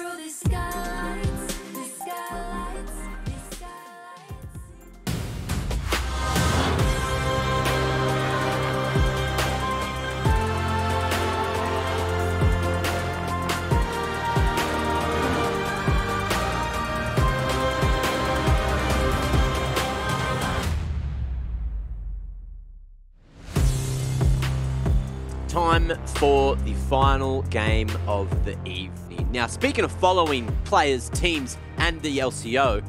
through the skylights, the skylights, the skylights. Time for the final game of the evening. Now, speaking of following players, teams, and the LCO,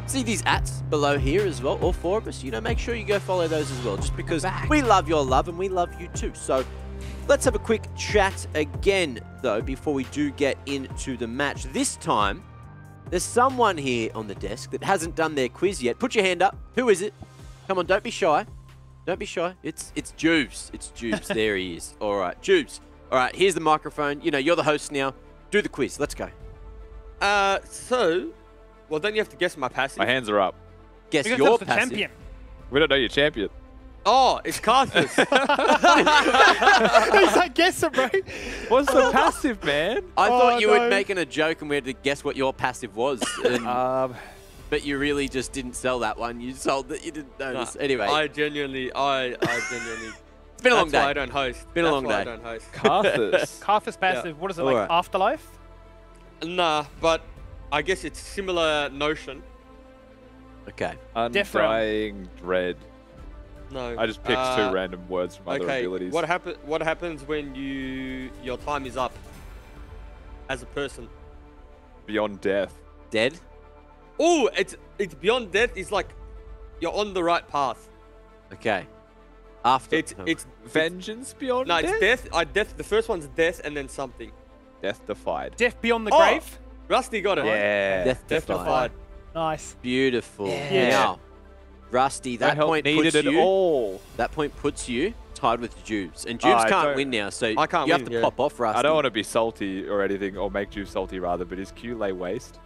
see these ats below here as well, all four of us, you know, make sure you go follow those as well, just because we love your love and we love you too. So let's have a quick chat again, though, before we do get into the match. This time, there's someone here on the desk that hasn't done their quiz yet. Put your hand up. Who is it? Come on, don't be shy. Don't be shy. It's Jubes. It's Jubes. There he is. All right, Jubes. All right, here's the microphone. You know, you're the host now. Do the quiz. Let's go. Well, don't you have to guess my passive? My hands are up. Guess Because your that's the passive. champion. We don't know your champion. Oh, it's Carthus. He's like, guess it, bro. What's the passive, man? I thought you no. were making a joke and we had to guess what your passive was. And, but you really just didn't sell that one. You sold that. You didn't notice. Anyway. I genuinely. It's been a long That's why day. I don't host. Been a long That's why day. I don't host. Carthus. Carthus passive. What is it, like Alright. Afterlife? Nah, but I guess it's similar notion. Okay. Undying Dread. No. I just picked two random words from other Okay. abilities. What happens when your time is up as a person? Beyond Death. Dead? Oh, it's beyond death. It's like you're on the right path. Okay. After. It's Vengeance Beyond no, Death? it's death. Death. The first one's death, and then something. Death Defied. Death Beyond the Oh! Grave? Rusty got it. Yeah. Death Death Defied. Defied. Nice. Beautiful. Yeah. Now, Rusty, that help point needed puts it you. all. That point puts you tied with Jubes, and Jubes I can't don't- win now, so I can't you win, have to yeah. pop off, Rusty. I don't want to be salty or anything, or make you salty rather, but is Q lay waste?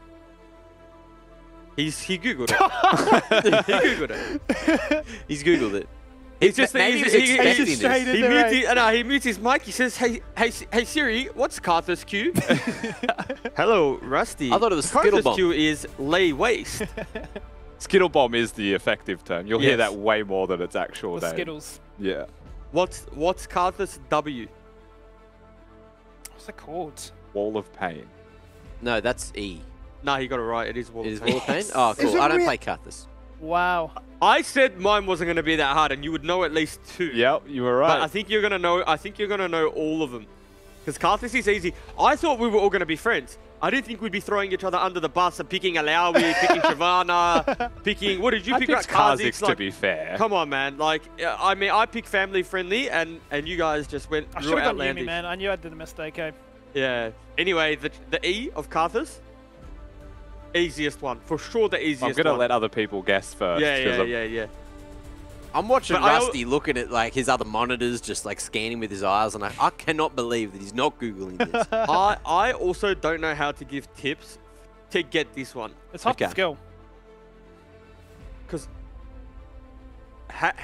He googled it. He googled it. He's googled it. He's just maybe he's, he's he, expecting he's, this. he mutes his mic. He says, "Hey Siri, what's Carthus Q?" Hello, Rusty. I thought it was Carthus Skittlebomb. Q is lay waste. Skittle Bomb is the effective term. You'll hear Yes. that way more than its actual The name. Skittles. Yeah. What's Carthus W? What's it called? Wall of Pain. No, that's E. Nah, he got it right. It is Wall It is of Pain. Wall of Pain? Oh, Is cool. it I don't real? play Carthus. Wow. I said mine wasn't going to be that hard, and you would know at least two. Yep, you were right. But I think you're gonna know. I think you're gonna know all of them, because Carthus is easy. I thought we were all gonna be friends. I didn't think we'd be throwing each other under the bus and picking Alawi, picking Shavana, picking. What did you I pick? picked Kha'Zix, to be fair. Come on, man. Like, I mean, I picked family friendly, and you guys just went I real should have got outlandish. Yumi, man. I knew I did a mistake, eh? Yeah. Anyway, the E of Carthus, easiest one for sure. The easiest. I'm going to one. let other people guess first. Yeah, 'cause yeah. I'm watching But I- Rusty looking at like his other monitors, just like scanning with his eyes, and I cannot believe that he's not Googling this. I also don't know how to give tips to get this one. It's half the Okay. skill. Because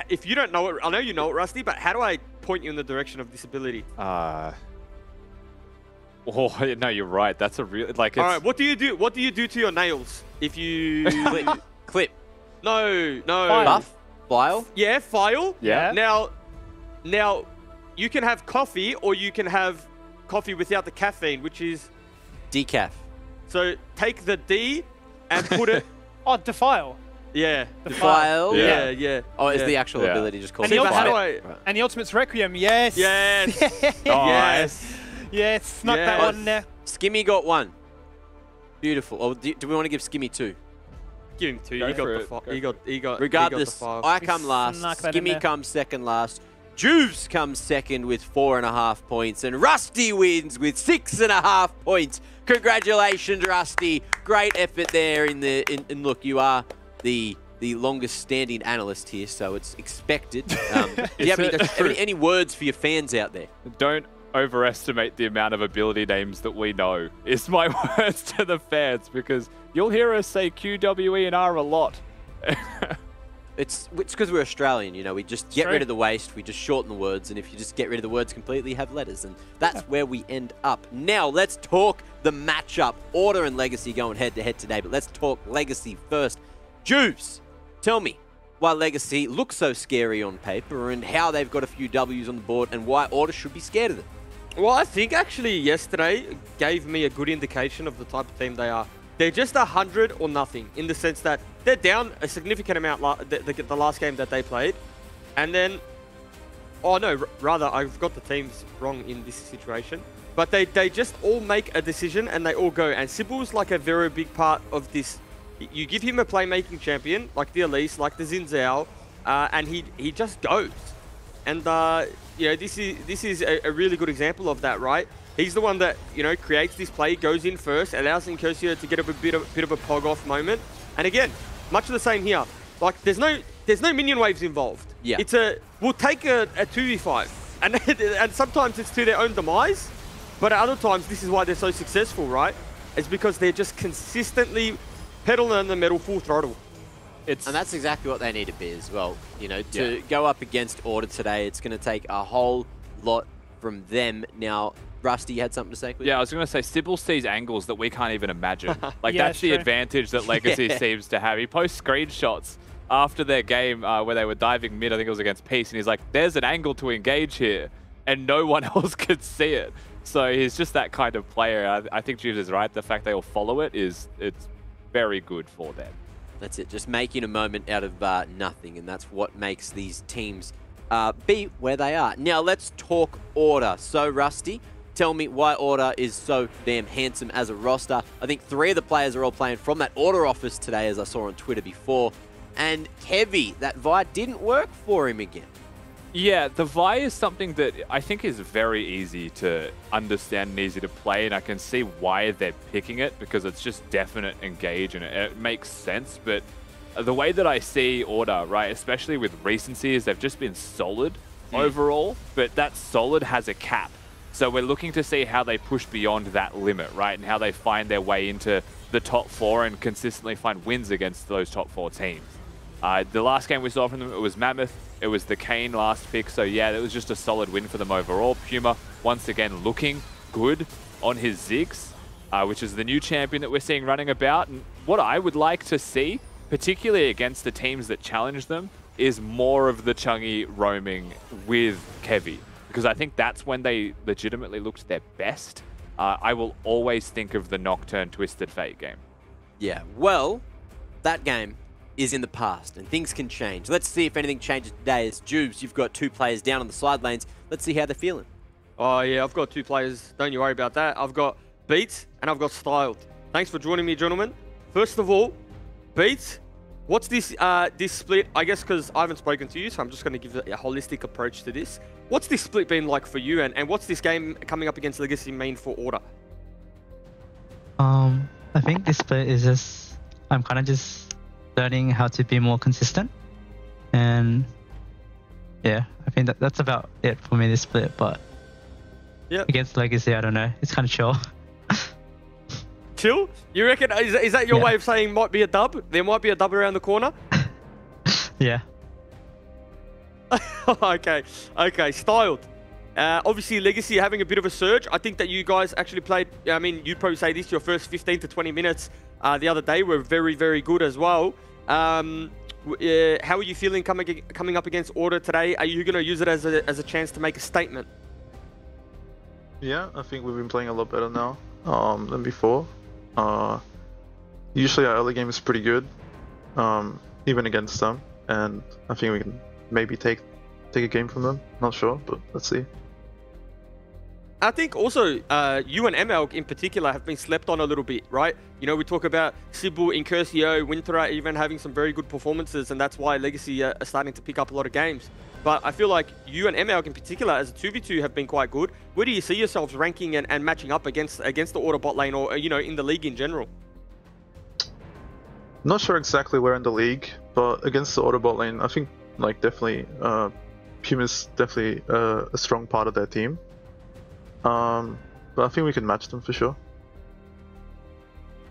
if you don't know it, I know you know it, Rusty, but how do I point you in the direction of this ability? Oh, no, you're right. That's a real... Like, it's... All right, what do you do? What do you do to your nails if you... Clip. No. Buff. File. Yeah, file. Yeah. Now, you can have coffee, or you can have coffee without the caffeine, which is... Decaf. So take the D and put it... Oh, Defile. Yeah. File. Yeah, yeah. Oh, it's yeah. the actual Yeah. ability just called And the But how do ultimate- I... Right. And the Ultimate's Requiem, yes. Yes. Nice. Yes, snuck that Yes. one in there. Skimmy got one. Beautiful. Oh, do we want to give Skimmy two? Give him two. Go He for got the it. five. Go He got the Regardless, five. I come last. snuck that in Skimmy there. comes second last. Juves comes second with 4.5 points, and Rusty wins with 6.5 points. Congratulations, Rusty! Great effort there. And look, you are the longest standing analyst here, so it's expected. Do you have any words for your fans out there? Don't overestimate the amount of ability names that we know, is my words to the fans, because you'll hear us say QWE and R a lot. It's because we're Australian, you know. We just get True. rid of the waste, we just shorten the words, and if you just get rid of the words completely, you have letters, and that's where we end up. Now, let's talk the matchup. Order and Legacy going head-to-head today, but let's talk Legacy first. Juice, tell me why Legacy looks so scary on paper and how they've got a few W's on the board and why Order should be scared of them. Well, I think actually yesterday gave me a good indication of the type of team they are. They're just 100 or nothing in the sense that they're down a significant amount the last game that they played. And then, oh no, rather I've got the teams wrong in this situation. But they just all make a decision and they all go. And Sybil's like a very big part of this. You give him a playmaking champion, like the Elise, like the Xin Zhao, and he just goes. And you know, this is a really good example of that, right? He's the one that, you know, creates this play, goes in first, allows Incursio to get a bit of a pog-off moment. And again, much of the same here. Like, there's no minion waves involved. Yeah. It's we'll take a 2v5. And sometimes it's to their own demise. But at other times, this is why they're so successful, right? It's because they're just consistently pedal on the metal full throttle. And that's exactly what they need to be as well. You know, to go up against Order today, it's going to take a whole lot from them. Now, Rusty, you had something to say? Yeah, I was going to say, Sybil sees angles that we can't even imagine. Like, Yeah, that's the true. advantage that Legacy seems to have. He posts screenshots after their game where they were diving mid, I think it was against Peace, and he's like, there's an angle to engage here, and no one else could see it. So he's just that kind of player. I think Jude is right. The fact they all follow it it's very good for them. That's it, just making a moment out of nothing, and that's what makes these teams be where they are. Now, let's talk Order. So, Rusty, tell me why Order is so damn handsome as a roster. I think 3 of the players are all playing from that Order office today, as I saw on Twitter before. And Kevy, that Vi didn't work for him again. Yeah, the Vi is something that I think is very easy to understand and easy to play, and I can see why they're picking it, because it's just definite engage, and it makes sense. But the way that I see Order, right, especially with recency, is they've just been solid overall, but that solid has a cap. So we're looking to see how they push beyond that limit, right, and how they find their way into the top 4 and consistently find wins against those top 4 teams. The last game we saw from them, it was Mammoth. It was the Kane last pick. So yeah, it was just a solid win for them overall. Puma, once again, looking good on his Ziggs, which is the new champion that we're seeing running about. And what I would like to see, particularly against the teams that challenge them, is more of the Chungy roaming with Kevy, because I think that's when they legitimately looked their best. I will always think of the Nocturne Twisted Fate game. Yeah, well, that game is in the past, and things can change. Let's see if anything changes today. As Jubes, you've got 2 players down on the side lanes. Let's see how they're feeling. Oh yeah, I've got 2 players. Don't you worry about that. I've got Beats and I've got Styled. Thanks for joining me, gentlemen. First of all, Beats, what's this this split? I guess because I haven't spoken to you, so I'm just going to give a holistic approach to this. What's this split been like for you, and what's this game coming up against Legacy main for Order? I think this split is just, I'm kind of just learning how to be more consistent, and yeah, I think that's about it for me this split. But yeah, against Legacy, I don't know, it's kind of chill. Chill? You reckon, is that your way of saying might be a dub? There might be a dub around the corner? Yeah. Okay, Styled. Obviously, Legacy having a bit of a surge. I think that you guys actually played, I mean, you'd probably say this, your first 15 to 20 minutes the other day were very, very good as well. How are you feeling coming up against Order today? Are you going to use it as a chance to make a statement? Yeah, I think we've been playing a lot better now than before. Usually our early game is pretty good, even against them, and I think we can maybe take a game from them. Not sure, but let's see. I think also you and ML in particular have been slept on a little bit, right? You know, we talk about Sybil, Incursio, Winterer even having some very good performances, and that's why Legacy are starting to pick up a lot of games. But I feel like you and ML in particular as a 2v2 have been quite good. Where do you see yourselves ranking and matching up against the Order bot lane, or, you know, in the league in general? Not sure exactly where in the league, but against the Order bot lane, I think like definitely Puma's definitely a strong part of their team. But I think we can match them for sure.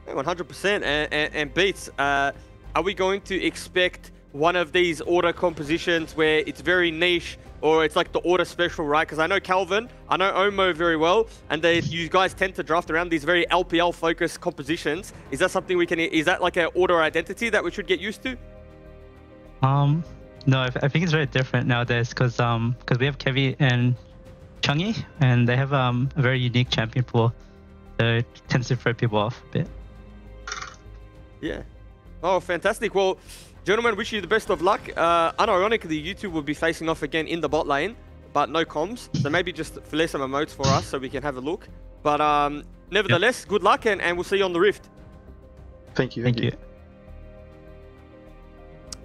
100%. And Beats, are we going to expect one of these order compositions where it's very niche, or it's like the order special, right? Because I know Calvin, I know Omo very well, and you guys tend to draft around these very LPL focused compositions. Is that something is that like an order identity that we should get used to? No, I think it's very different nowadays because we have Kevi and Chungy, and they have a very unique champion pool, so it tends to throw people off a bit. Yeah. Oh, fantastic. Well, gentlemen, wish you the best of luck. Unironically, you two will be facing off again in the bot lane, but no comms. So maybe just fillet some emotes for us so we can have a look. But nevertheless, good luck, and we'll see you on the Rift. Thank you. Thank you.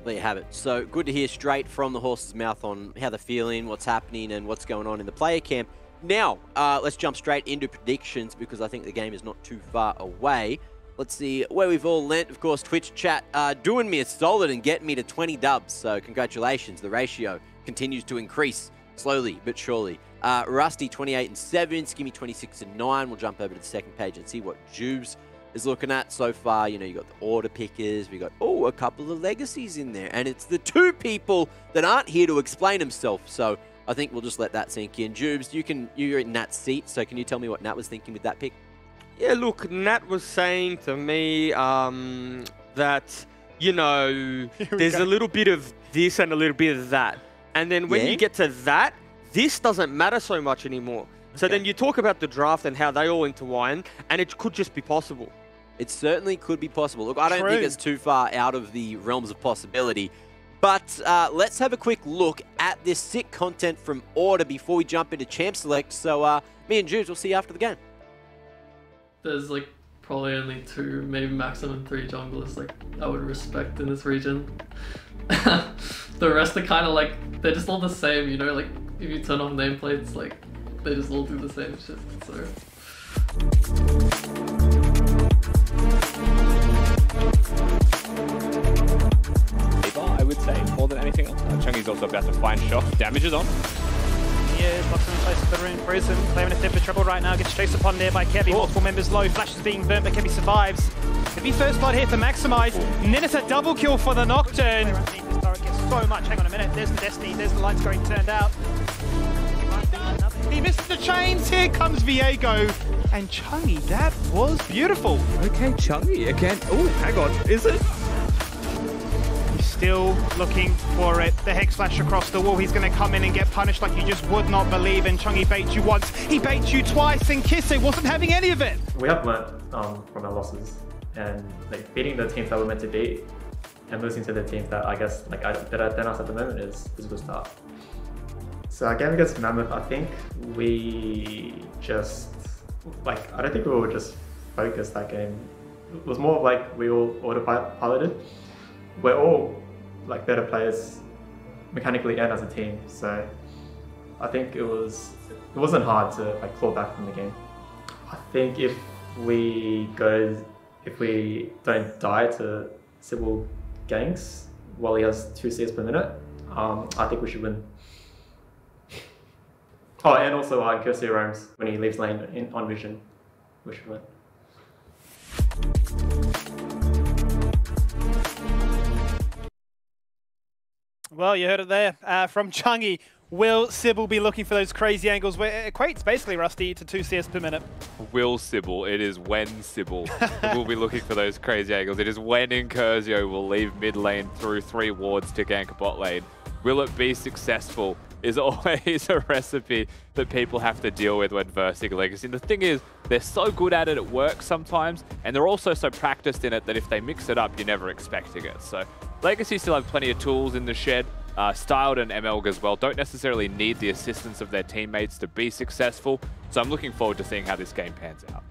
There you have it. So good to hear straight from the horse's mouth on how they're feeling, what's happening, and what's going on in the player camp. Now, let's jump straight into predictions because I think the game is not too far away. Let's see where we've all lent. Of course, Twitch chat doing me a solid and getting me to 20 dubs. So congratulations. The ratio continues to increase slowly but surely. Rusty 28 and 7, Skimmy 26 and 9. We'll jump over to the second page and see what Jubes is looking at so far. You know, you got the order pickers, we got a couple of legacies in there, and it's the two people that aren't here to explain themselves. So I think we'll just let that sink in. Jubes, you're in Nat's seat, so can you tell me what Nat was thinking with that pick? Yeah, look, Nat was saying to me that, you know, there's a little bit of this and a little bit of that. And then when you get to that, this doesn't matter so much anymore. So then you talk about the draft and how they all intertwine, and it could just be possible. It certainly could be possible. Look, I don't think it's too far out of the realms of possibility. But let's have a quick look at this sick content from Order before we jump into Champ Select. So me and Jubes will see you after the game. There's like probably only 2, maybe maximum 3 junglers like I would respect in this region. The rest are kind of like, they're just all the same, you know, like if you turn on nameplates, like they just all do the same shit, so. I would say, more than anything else. Chungy's also about to find shock. Damage is on. Yeah, blocks in place for the rune prison. Claiming a bit of trouble right now. Gets chased upon there by Kevy. Multiple members low. Flash is being burnt, but Kevy survives. Could be first blood here for Maximize. Ninnis a double kill for the Nocturne. Gets so much. Hang on a minute. There's the Destiny. There's the lights going turned out. He missed the chains. Here comes Viego. And Chungy, that was beautiful. Okay, Chungy again. Oh, hang on. Is it? Still looking for it. The Hex Flash across the wall. He's going to come in and get punished like you just would not believe. And Chungy baits you once. He baits you twice. And Kisse wasn't having any of it. We have learned from our losses. And like beating the teams that we're meant to beat and losing to the teams that I guess like better than us at the moment is a good start. So our game against Mammoth, I think we just I don't think we were just focused that game. It was more like we all autopiloted. We're all like better players mechanically and as a team. So I think it wasn't hard to like claw back from the game. I think if we don't die to Sybil ganks while he has 2 CS per minute, I think we should win. Oh, and also Kersey roams when he leaves lane on vision, we should win. Well, you heard it there from Chungy. Will Sybil be looking for those crazy angles where it equates basically, Rusty, to 2 CS per minute? Will Sybil. It is when Sybil will be looking for those crazy angles. It is when Incursio will leave mid lane through 3 wards to gank bot lane. Will it be successful is always a recipe that people have to deal with when versing Legacy. And the thing is, they're so good at it, it works sometimes, and they're also so practiced in it that if they mix it up, you're never expecting it. So Legacy still have plenty of tools in the shed. Styled and MLG as well don't necessarily need the assistance of their teammates to be successful. So I'm looking forward to seeing how this game pans out.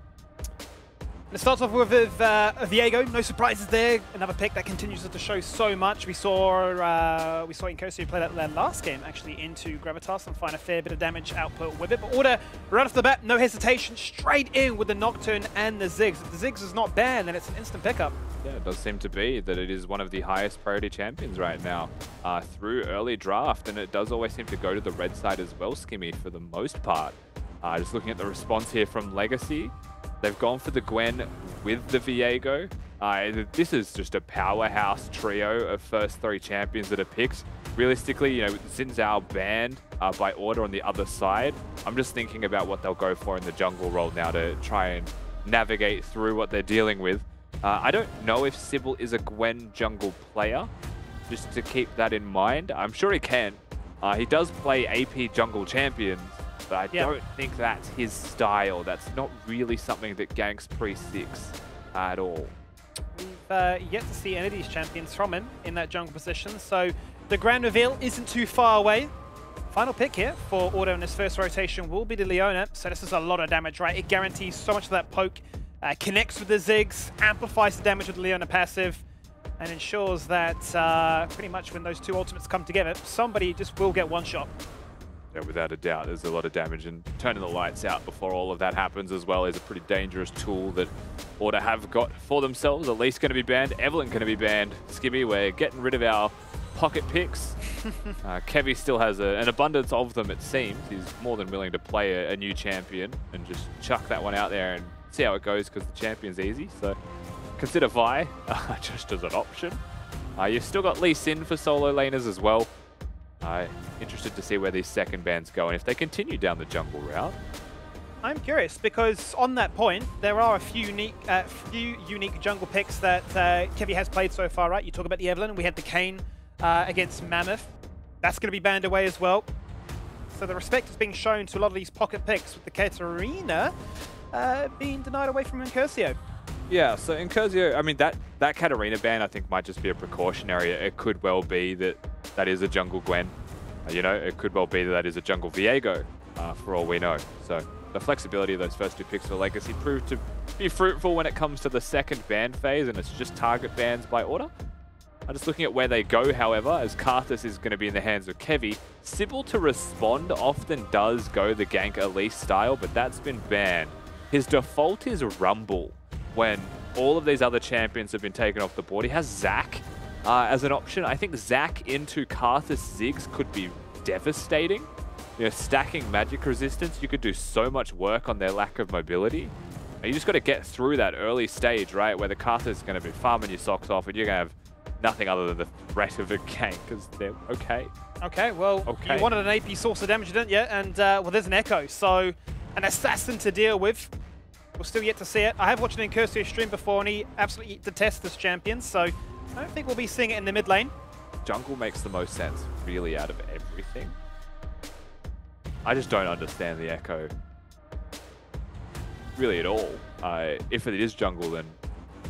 It starts off with Viego, no surprises there. Another pick that continues to show so much. We saw Incursio play that last game actually into Gravitas and find a fair bit of damage output with it. But Order, right off the bat, no hesitation, straight in with the Nocturne and the Ziggs. If the Ziggs is not banned, then it's an instant pickup. Yeah, it does seem to be that it is one of the highest priority champions right now through early draft, and it does always seem to go to the red side as well, Skimmy, for the most part. Just looking at the response here from Legacy, they've gone for the Gwen with the Viego. This is just a powerhouse trio of first 3 champions that are picked. Realistically, you know, Xin Zhao banned by order on the other side. I'm just thinking about what they'll go for in the jungle role now to try and navigate through what they're dealing with. I don't know if Sybil is a Gwen jungle player, just to keep that in mind. I'm sure he can. He does play AP jungle champions, but I don't think that's his style. That's not really something that ganks pre-6 at all. We've yet to see any of these champions from him in that jungle position, so the grand reveal isn't too far away. Final pick here for Auto in his first rotation will be the Leona, so this is a lot of damage, right? It guarantees so much of that poke, connects with the Ziggs, amplifies the damage with the Leona passive, and ensures that pretty much when those 2 ultimates come together, somebody just will get one shot. Yeah, without a doubt, there's a lot of damage, and turning the lights out before all of that happens as well is a pretty dangerous tool that Order have got for themselves. Elise going to be banned, Evelyn going to be banned. Skibby, we're getting rid of our pocket picks. Kevy still has an abundance of them, it seems. He's more than willing to play a new champion and just chuck that one out there and see how it goes because the champion's easy. So consider Vi just as an option. You've still got Lee Sin for solo laners as well. Interested to see where these second bans go and if they continue down the jungle route. I'm curious because on that point, there are a few unique jungle picks that Kevy has played so far, right? You talk about the Evelyn, we had the Kayn against Mammoth. That's going to be banned away as well. So the respect is being shown to a lot of these pocket picks with the Katarina being denied away from Incursio. Yeah, so Incursio, I mean, that Katarina ban I think might just be a precautionary. It could well be that is a jungle Gwen. You know, it could well be that is a jungle Viego, for all we know. So the flexibility of those first 2 picks for Legacy proved to be fruitful when it comes to the second ban phase, and it's just target bans by order. I'm just looking at where they go, however, as Karthus is going to be in the hands of Kevy. Sybil to respond often does go the gank Elise style, but that's been banned. His default is Rumble when all of these other champions have been taken off the board. He has Zac as an option. I think Zac into Karthus Ziggs could be devastating. You know, stacking magic resistance, you could do so much work on their lack of mobility. And you just got to get through that early stage, right, where the Karthus is going to be farming your socks off and you're going to have nothing other than the threat of a gank because they're okay. Okay, well, you wanted an AP source of damage, didn't you? And, well, there's an Echo, so an assassin to deal with. We're still yet to see it. I have watched an Incursio stream before, and he absolutely detests this champion, so I don't think we'll be seeing it in the mid lane. Jungle Makes the most sense, really, out of everything. I just don't understand the Echo really at all. If it is jungle, then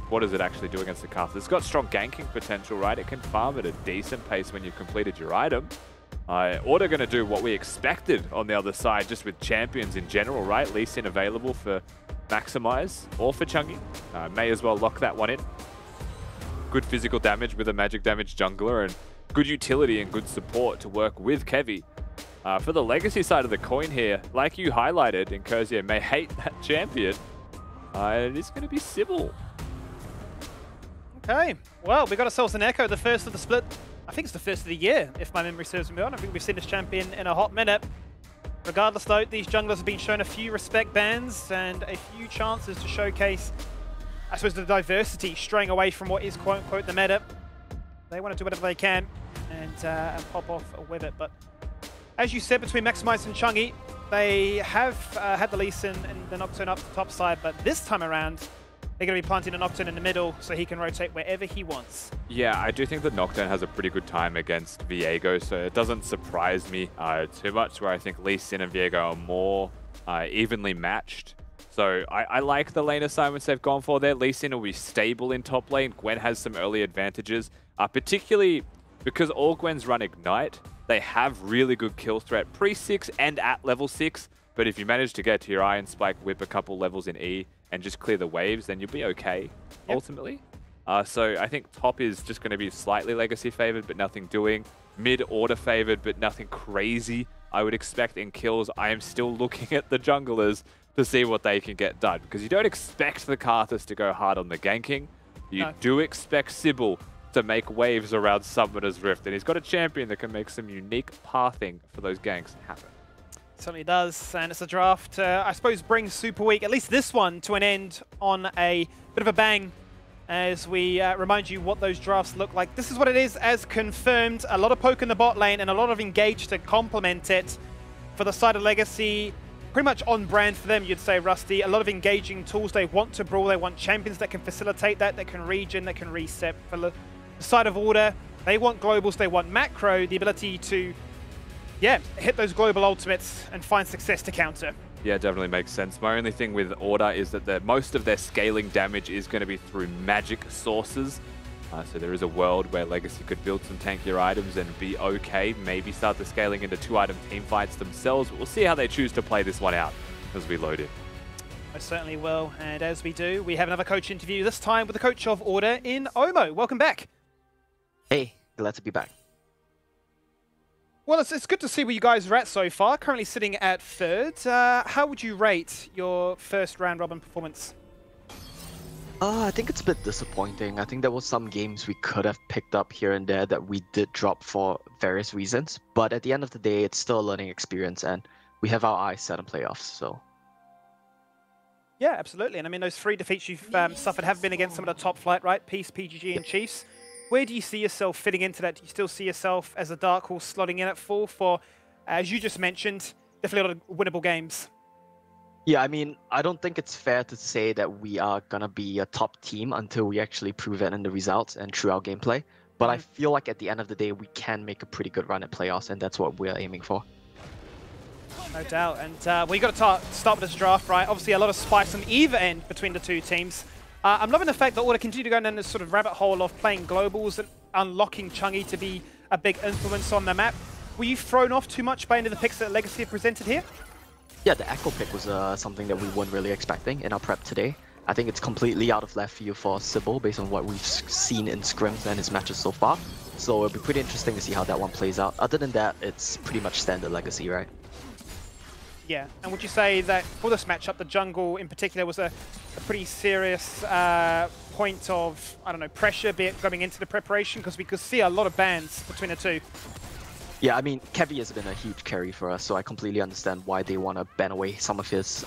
what does it actually do against the Karthus? It's got strong ganking potential, right? It can farm at a decent pace when you've completed your item. Order going to do what we expected on the other side, just with champions in general, right? Lee Sin available for Maximize or for Chungy. May as well lock that one in. Good physical damage with a magic damage jungler and good utility and good support to work with Kevy. For the legacy side of the coin here, like you highlighted, Incursio may hate that champion. It is going to be Sybil. Okay, well, we got ourselves an Echo, the first of the split. I think it's the first of the year, if my memory serves me well. I don't think we've seen this champion in a hot minute. Regardless, though, these junglers have been shown a few respect bans and a few chances to showcase, I suppose, the diversity, straying away from what is quote-unquote the meta. They want to do whatever they can and pop off with it. But as you said, between Maximize and Chungy, they have had the Lee Sin and the Nocturne up the top side, but this time around, they're going to be planting a Nocturne in the middle so he can rotate wherever he wants. Yeah, I do think that Nocturne has a pretty good time against Viego, so it doesn't surprise me too much, where I think Lee Sin and Viego are more evenly matched. So I like the lane assignments they've gone for there. Lee Sin will be stable in top lane. Gwen has some early advantages, particularly because all Gwens run Ignite. They have really good kill threat pre-6 and at level 6, but if you manage to get to your Iron Spike, whip a couple levels in E, and just clear the waves, then you'll be okay, ultimately. So I think top is just going to be slightly legacy favored, but nothing doing. Mid order favored, but nothing crazy. I would expect in kills. I am still looking at the junglers to see what they can get done, because you don't expect the Karthus to go hard on the ganking. You do expect Sybil to make waves around Summoner's Rift, and he's got a champion that can make some unique pathing for those ganks happen. Certainly does, and it's a draft, I suppose, brings Super Week, at least this one, to an end on a bit of a bang. as we remind you what those drafts look like. This is what it is as confirmed. A lot of poke in the bot lane and a lot of engage to complement it. For the side of Legacy, pretty much on brand for them, you'd say, Rusty. A lot of engaging tools. They want to brawl. They want champions that can facilitate that can regen, that can reset. For the side of Order, they want globals. They want macro, the ability to, hit those global ultimates and find success to counter. Yeah, definitely makes sense. My only thing with Order is that most of their scaling damage is going to be through magic sources. So there is a world where Legacy could build some tankier items and be okay. Maybe start the scaling into 2-item team fights themselves. But we'll see how they choose to play this one out as we load in. I certainly will. And as we do, we have another coach interview, this time with the coach of Order in Omo. Welcome back. Hey, glad to be back. Well, it's good to see where you guys are at so far. Currently sitting at third. How would you rate your first round robin performance? I think it's a bit disappointing. I think there was some games we could have picked up here and there that we did drop for various reasons. But at the end of the day, it's still a learning experience, and we have our eyes set on playoffs. So. Yeah, absolutely. And I mean, those 3 defeats you've suffered have been against some of the top flight, right? Peace, PGG, and Chiefs. Where do you see yourself fitting into that? Do you still see yourself as a dark horse slotting in at 4 for, as you just mentioned, definitely a lot of winnable games? Yeah, I mean, I don't think it's fair to say that we are going to be a top team until we actually prove it in the results and through our gameplay. But I feel like at the end of the day, we can make a pretty good run at playoffs, and that's what we're aiming for. No doubt. And well, you got to start with this draft, right? Obviously, a lot of spice on either end between the two teams. I'm loving the fact that Order continue to go down this sort of rabbit hole of playing globals and unlocking Chungy to be a big influence on the map. Were you thrown off too much by any of the picks that Legacy have presented here? Yeah, the Echo pick was something that we weren't really expecting in our prep today. I think it's completely out of left field for Sybil based on what we've seen in scrims and his matches so far. So it'll be pretty interesting to see how that one plays out. Other than that, it's pretty much standard Legacy, right? Yeah, and would you say that for this matchup, the jungle in particular was a pretty serious point of, I don't know, pressure going into the preparation? Because we could see a lot of bans between the two. Yeah, I mean, Kevy has been a huge carry for us, so I completely understand why they want to ban away some of his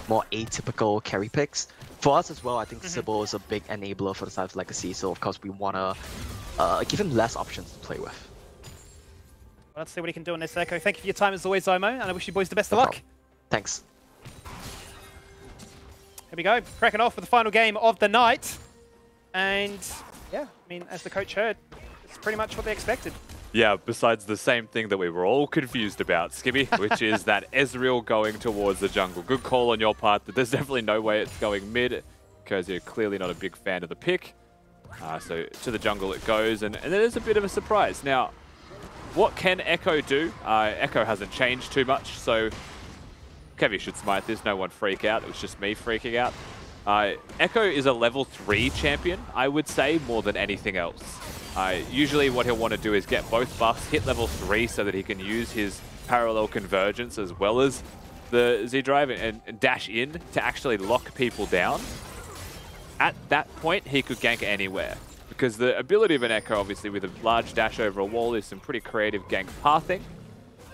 more atypical carry picks. For us as well, I think Sybil is a big enabler for the side of Legacy, so of course we want to give him less options to play with. Well, let's see what he can do on this Echo. Thank you for your time as always, Omo, and I wish you boys the best of luck. Thanks. Here we go, cracking off with the final game of the night. And yeah, I mean, as the coach heard, it's pretty much what they expected. Yeah, besides the same thing that we were all confused about, Skibby, which is that Ezreal going towards the jungle. Good call on your part, but there's definitely no way it's going mid, because you're clearly not a big fan of the pick. So to the jungle it goes, and it is a bit of a surprise. Now, what can Echo do? Echo hasn't changed too much, so Kevy should smite this, no one freak out. It was just me freaking out. Echo is a level 3 champion, I would say, more than anything else. Usually what he'll want to do is get both buffs, hit level 3 so that he can use his parallel convergence as well as the Z-Drive and dash in to actually lock people down. At that point, he could gank anywhere. Because the ability of an Echo, obviously, with a large dash over a wall, is some pretty creative gank pathing.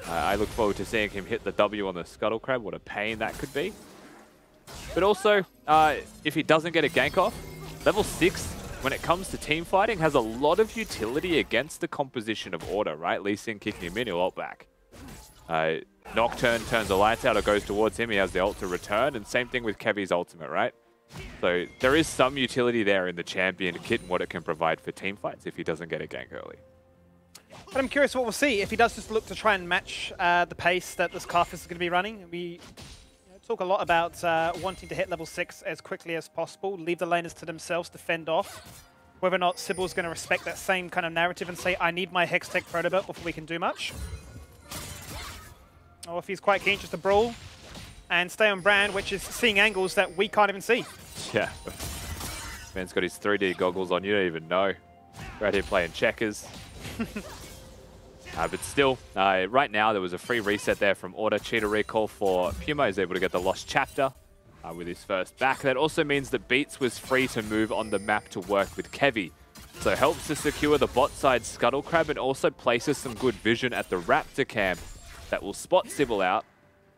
I look forward to seeing him hit the W on the Scuttle Crab. What a pain that could be. But also, if he doesn't get a gank off, level 6, when it comes to team fighting, has a lot of utility against the composition of Order, right? Lee Sin kicking him in, he'll ult back. Nocturne turns the lights out or goes towards him, he has the ult to return, and same thing with Kevy's ultimate, right? So there is some utility there in the champion kit and what it can provide for team fights if he doesn't get a gank early. But I'm curious what we'll see if he does just look to try and match the pace that this Karthus is going to be running. We talk a lot about wanting to hit level 6 as quickly as possible, leave the laners to themselves to fend off. Whether or not Sybil's going to respect that same kind of narrative and say, I need my Hextech Protobelt before we can do much. Or if he's quite keen just to brawl and stay on brand, which is seeing angles that we can't even see. Yeah. Man's got his 3D goggles on, you don't even know. Right here playing checkers. But still, right now there was a free reset there from Order. Cheetah recall for Puma is able to get the Lost Chapter with his first back. That also means that Beats was free to move on the map to work with Kevy. So helps to secure the bot side Scuttle Crab and also places some good vision at the Raptor camp that will spot Sybil out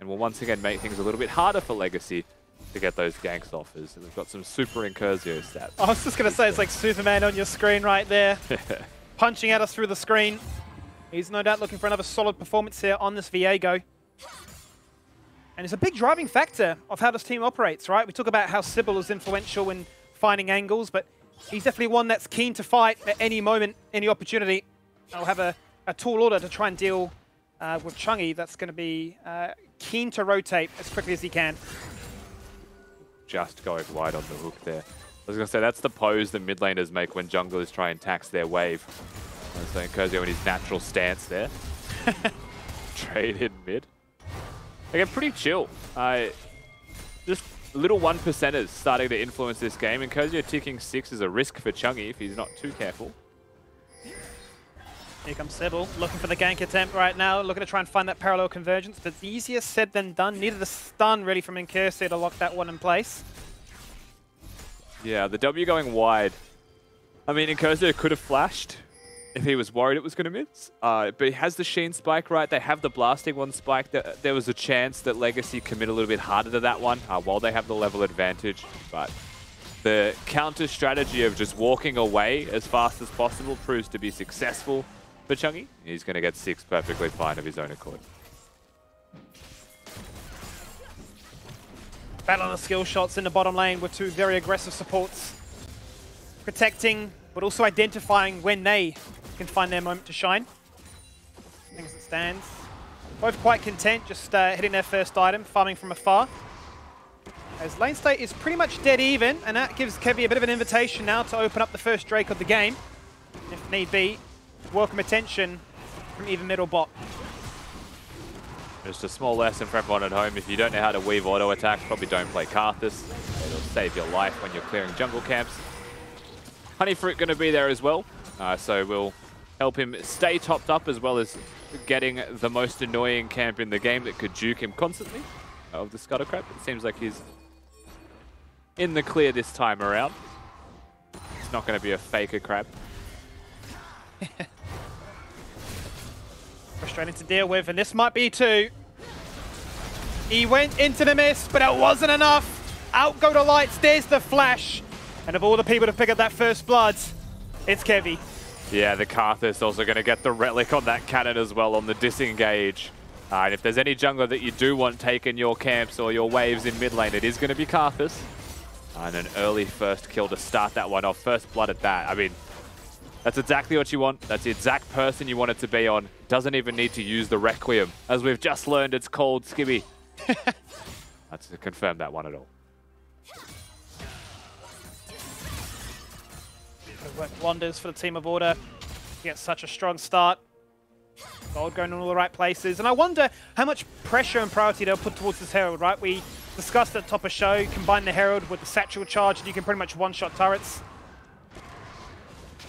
and will once again make things a little bit harder for Legacy to get those ganks off. Is we've got some super Incursio stats. I was just going to say, it's like Superman on your screen right there. Punching at us through the screen. He's no doubt looking for another solid performance here on this Viego. And it's a big driving factor of how this team operates, right? We talk about how Sybil is influential in finding angles, but he's definitely one that's keen to fight at any moment, any opportunity. I'll have a tall order to try and deal with Chungy that's going to be keen to rotate as quickly as he can. Just going wide on the hook there. I was going to say, that's the pose that mid laners make when junglers try and tax their wave. So Incursio in his natural stance there. Trade in mid. Again, pretty chill. Just little 1%ers starting to influence this game. Incursio ticking 6 is a risk for Chungy if he's not too careful. Here comes Sybil, looking for the gank attempt right now, looking to try and find that parallel convergence, but it's easier said than done. Needed a stun really from Incursio to lock that one in place. Yeah, the W going wide. I mean, Incursio could have flashed if he was worried it was going to miss. But he has the Sheen spike, right? They have the blasting one spike. There was a chance that Legacy commit a little bit harder to that one while they have the level advantage. But the counter strategy of just walking away as fast as possible proves to be successful for Chungy. He's going to get 6 perfectly fine of his own accord. Battle on the skill shots in the bottom lane with two very aggressive supports. Protecting, but also identifying when they can find their moment to shine. As it stands. Both quite content, just hitting their first item, farming from afar. As lane state is pretty much dead even, and that gives Kevy a bit of an invitation now to open up the first Drake of the game. If need be, welcome attention from either mid or bot. Just a small lesson for everyone at home. If you don't know how to weave auto attacks, probably don't play Karthus. It'll save your life when you're clearing jungle camps. Honeyfruit going to be there as well, so we'll help him stay topped up as well as getting the most annoying camp in the game that could juke him constantly of the Scuttle Crab. It seems like he's in the clear this time around. It's not going to be a faker crab. Frustrating to deal with, and this might be too. He went into the mist, but it wasn't enough. Out go the lights, there's the flash. And of all the people to pick up that first blood, it's Kevy. Yeah, the Karthus also going to get the relic on that cannon as well on the disengage. And if there's any jungler that you do want taking your camps or your waves in mid lane, it is going to be Karthus. And an early first kill to start that one off. First blood at that. I mean, that's exactly what you want. That's the exact person you want it to be on. Doesn't even need to use the Requiem. As we've just learned, it's called Skibby. That's to confirm that one at all. Worked wonders for the team of Order. Get such a strong start. Gold going in all the right places. And I wonder how much pressure and priority they'll put towards this Herald, right? We discussed at the top of show, combine the Herald with the Satchel Charge, and you can pretty much one-shot turrets.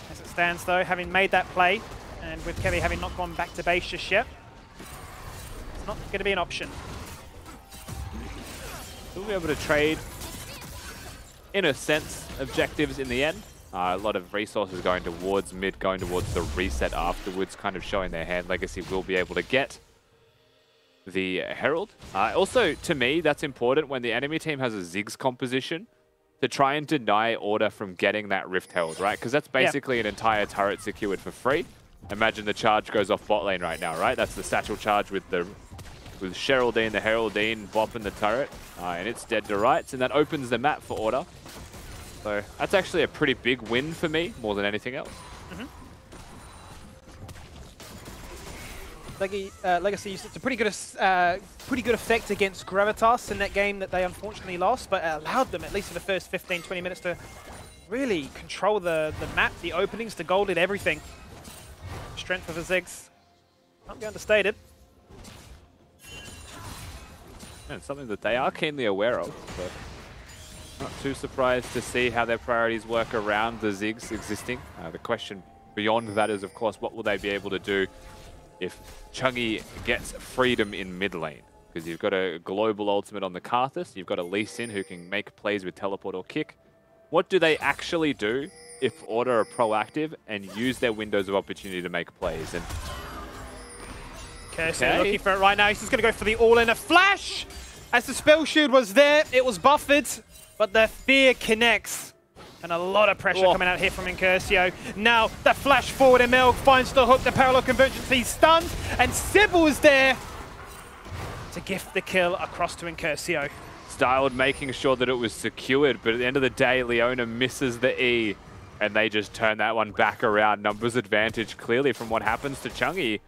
As it stands, though, having made that play, and with Kevy having not gone back to base just yet, it's not going to be an option. We'll be able to trade, in a sense, objectives in the end. A lot of resources going towards mid, going towards the reset afterwards, kind of showing their hand. Legacy will be able to get the Herald. Also, to me, that's important when the enemy team has a Ziggs composition to try and deny Order from getting that Rift Herald, right? Because that's basically an entire turret secured for free. Imagine the charge goes off bot lane right now, right? That's the Satchel Charge with Sheraldine, the Heraldine, bopping the turret, and it's dead to rights, and that opens the map for Order. So that's actually a pretty big win for me, more than anything else. Legacy used a pretty good effect against Gravitas in that game that they unfortunately lost, but it allowed them, at least for the first 15-20 minutes, to really control the map, the openings, the gold, did everything. Strength of the Ziggs can't be understated. And something that they are keenly aware of, but not too surprised to see how their priorities work around the Ziggs existing. The question beyond that is, of course, what will they be able to do if Chungy gets freedom in mid lane? Because you've got a global ultimate on the Karthus, you've got a Lee Sin who can make plays with teleport or kick. What do they actually do if Order are proactive and use their windows of opportunity to make plays? And Okay, so looking for it right now. He's just going to go for the all-in. A flash! As the spell shield was there, it was buffered, but the fear connects. And a lot of pressure coming out here from Incursio. Now, the flash forward, Emil finds the hook, the parallel convergence, he's stunned, and Sybil is there to gift the kill across to Incursio. Styled making sure that it was secured, but at the end of the day, Leona misses the E, and they just turn that one back around. Numbers advantage clearly from what happens to Chungi.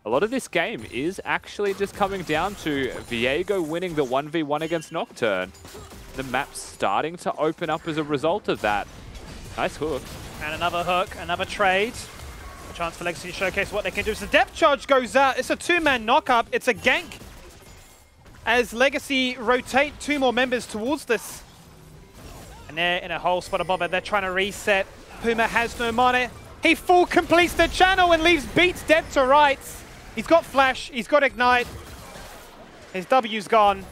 A lot of this game is actually just coming down to Viego winning the 1v1 against Nocturne. The map's starting to open up as a result of that. Nice hook. And another hook, another trade. A chance for Legacy to showcase what they can do. So the depth charge goes out. It's a two-man knock-up. It's a gank. As Legacy rotate 2 more members towards this. And they're in a whole spot above it. They're trying to reset. Puma has no mana. He full completes the channel and leaves Beats dead to rights. He's got Flash. He's got Ignite. His W's gone.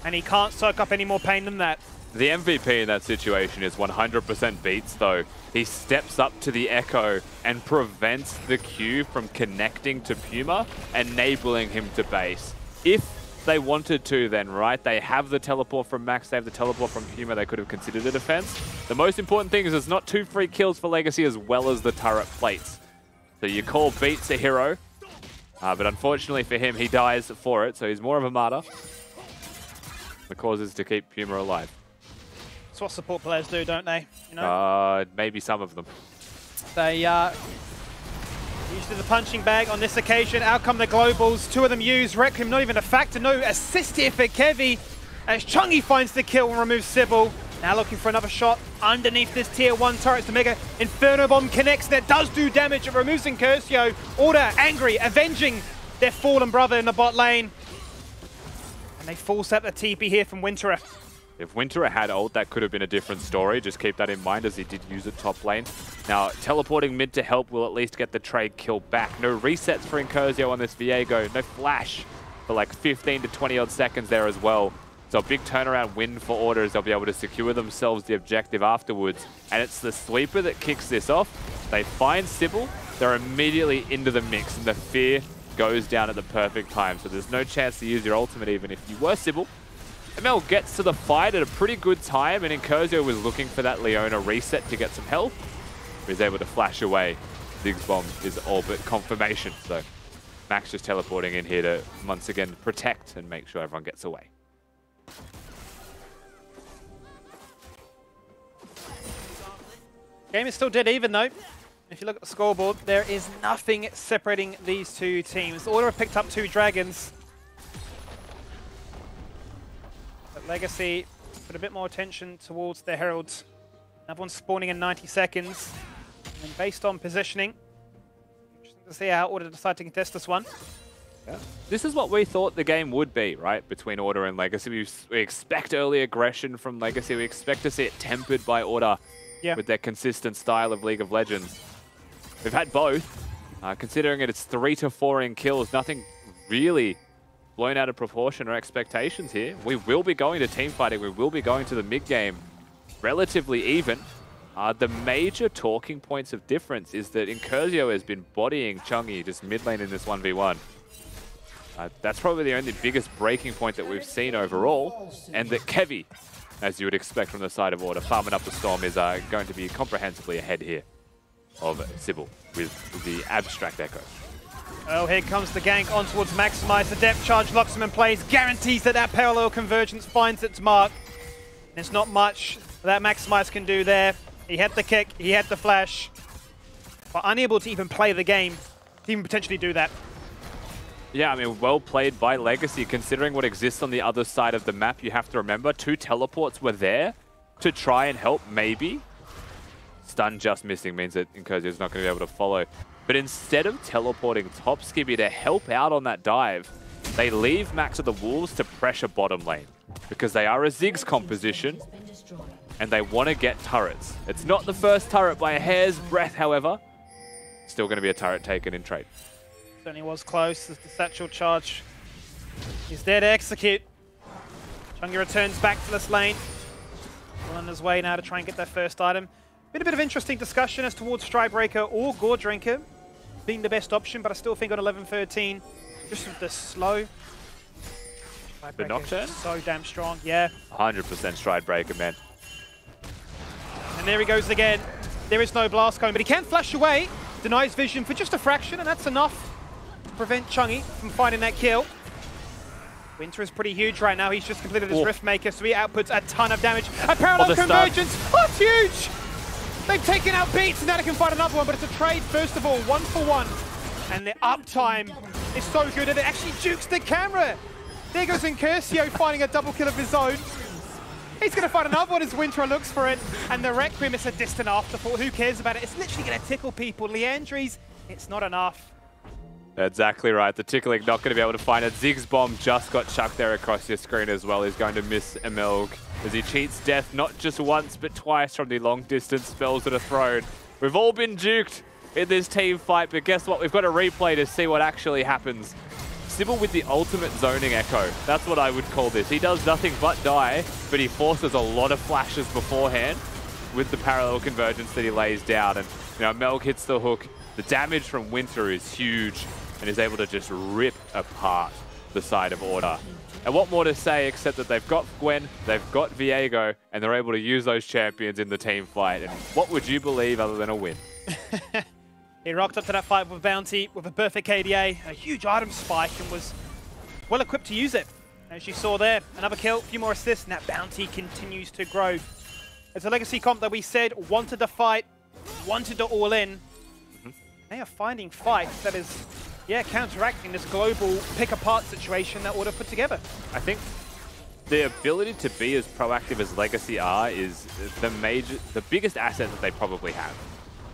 And he can't soak up any more pain than that. The MVP in that situation is 100% Beats, though. He steps up to the Echo and prevents the Q from connecting to Puma, enabling him to base. If they wanted to, then, right? They have the teleport from Max, they have the teleport from Puma, they could have considered a defense. The most important thing is it's not 2 free kills for Legacy as well as the turret plates. So you call Beats a hero, but unfortunately for him, he dies for it, so he's more of a martyr. The cause is to keep Puma alive. That's what support players do, don't they? You know? Maybe some of them. They used the punching bag on this occasion. Out come the globals. 2 of them used. Requiem not even a factor. No assist here for Kevi. As Chungi finds the kill and removes Sybil. Now looking for another shot underneath this tier 1 turret to Mega. Inferno Bomb connects. That does do damage. It removes Incursio. Order angry, avenging their fallen brother in the bot lane. And they force out the TP here from Winterer. If Winterer had ult, that could have been a different story. Just keep that in mind as he did use it top lane. Now, teleporting mid to help will at least get the trade kill back. No resets for Incursio on this Viego. No flash for like 15 to 20 odd seconds there as well. So a big turnaround win for Order as they'll be able to secure themselves the objective afterwards. And it's the sweeper that kicks this off. They find Sybil. They're immediately into the mix and the fear goes down at the perfect time. So there's no chance to use your ultimate even if you were Sybil. ML gets to the fight at a pretty good time, and Incursio was looking for that Leona reset to get some health. He's able to flash away. Ziggs bomb is all but confirmation. So Max just teleporting in here to once again protect and make sure everyone gets away. Game is still dead even though. If you look at the scoreboard, there is nothing separating these 2 teams. Order have picked up 2 dragons. But Legacy put a bit more attention towards their Heralds. Another one spawning in 90 seconds. And based on positioning, interesting to see how Order decide to contest this one. Yeah. This is what we thought the game would be, right? Between Order and Legacy. We expect early aggression from Legacy. We expect to see it tempered by Order with their consistent style of League of Legends. We've had both. Considering it's 3 to 4 in kills, nothing really blown out of proportion or expectations here. We will be going to team fighting. We will be going to the mid game relatively even. The major talking points of difference is that Incursio has been bodying Chungi just mid lane in this 1v1. That's probably the only biggest breaking point that we've seen overall, and that Kevi, as you would expect from the side of Order, farming up the Storm is going to be comprehensively ahead here of Sybil with the Abstract Echo. Oh, here comes the gank on towards Maximize. The depth charge locks him in place, guarantees that that parallel convergence finds its mark. There's not much that Maximize can do there. He had the kick, he had the flash, but unable to even play the game to even potentially do that. Yeah, I mean, well played by Legacy. Considering what exists on the other side of the map, you have to remember 2 teleports were there to try and help, maybe. Stun just missing means that Incursio is not going to be able to follow. But instead of teleporting top Skibby to help out on that dive, they leave Max of the Wolves to pressure bottom lane. Because they are a Ziggs composition, and they want to get turrets. It's not the first turret by a hair's breadth, however. Still going to be a turret taken in trade. Certainly was close as the satchel charge is there to execute. Chungi returns back to this lane. Well on his way now to try and get that first item. Been a bit of interesting discussion as towards Strybreaker or Gore Drinker being the best option, but I still think on 11-13, just with the slow The Nocturne? So damn strong, yeah. 100% stride breaker, man. And there he goes again. There is no blast cone, but he can flash away. Denies vision for just a fraction, and that's enough to prevent Chungy from finding that kill. Winter is pretty huge right now. He's just completed his Rift Maker, so he outputs a ton of damage. A parallel convergence! Oh, it's huge! They've taken out Beats, and now they can find another one, but it's a trade, first of all, 1-for-1. And the uptime is so good that it actually jukes the camera. There goes Incursio finding a double kill of his own. He's going to find another one as Winter looks for it. And the Requiem is a distant afterthought. Who cares about it? It's literally going to tickle people. Leandri's, it's not enough. Exactly right. The tickling not going to be able to find it. Zig's bomb just got chucked there across your screen as well. He's going to miss Emelg as he cheats death not just once but twice from the long distance spells that are thrown. We've all been duked in this team fight, but guess what? We've got a replay to see what actually happens. Sybil with the ultimate zoning echo. That's what I would call this. He does nothing but die, but he forces a lot of flashes beforehand with the parallel convergence that he lays down. And you know, Melg hits the hook. The damage from Winter is huge and is able to just rip apart the side of Order. And what more to say except that they've got Gwen, they've got Viego, and they're able to use those champions in the team fight. And what would you believe other than a win? He rocked up to that fight with Bounty with a perfect KDA, a huge item spike, and was well equipped to use it. As you saw there, another kill, a few more assists, and that Bounty continues to grow. It's a legacy comp that we said wanted to fight, wanted to all in. They are finding fights that is, yeah, counteracting this global pick-apart situation that Order put together. I think the ability to be as proactive as Legacy are is the biggest asset that they probably have.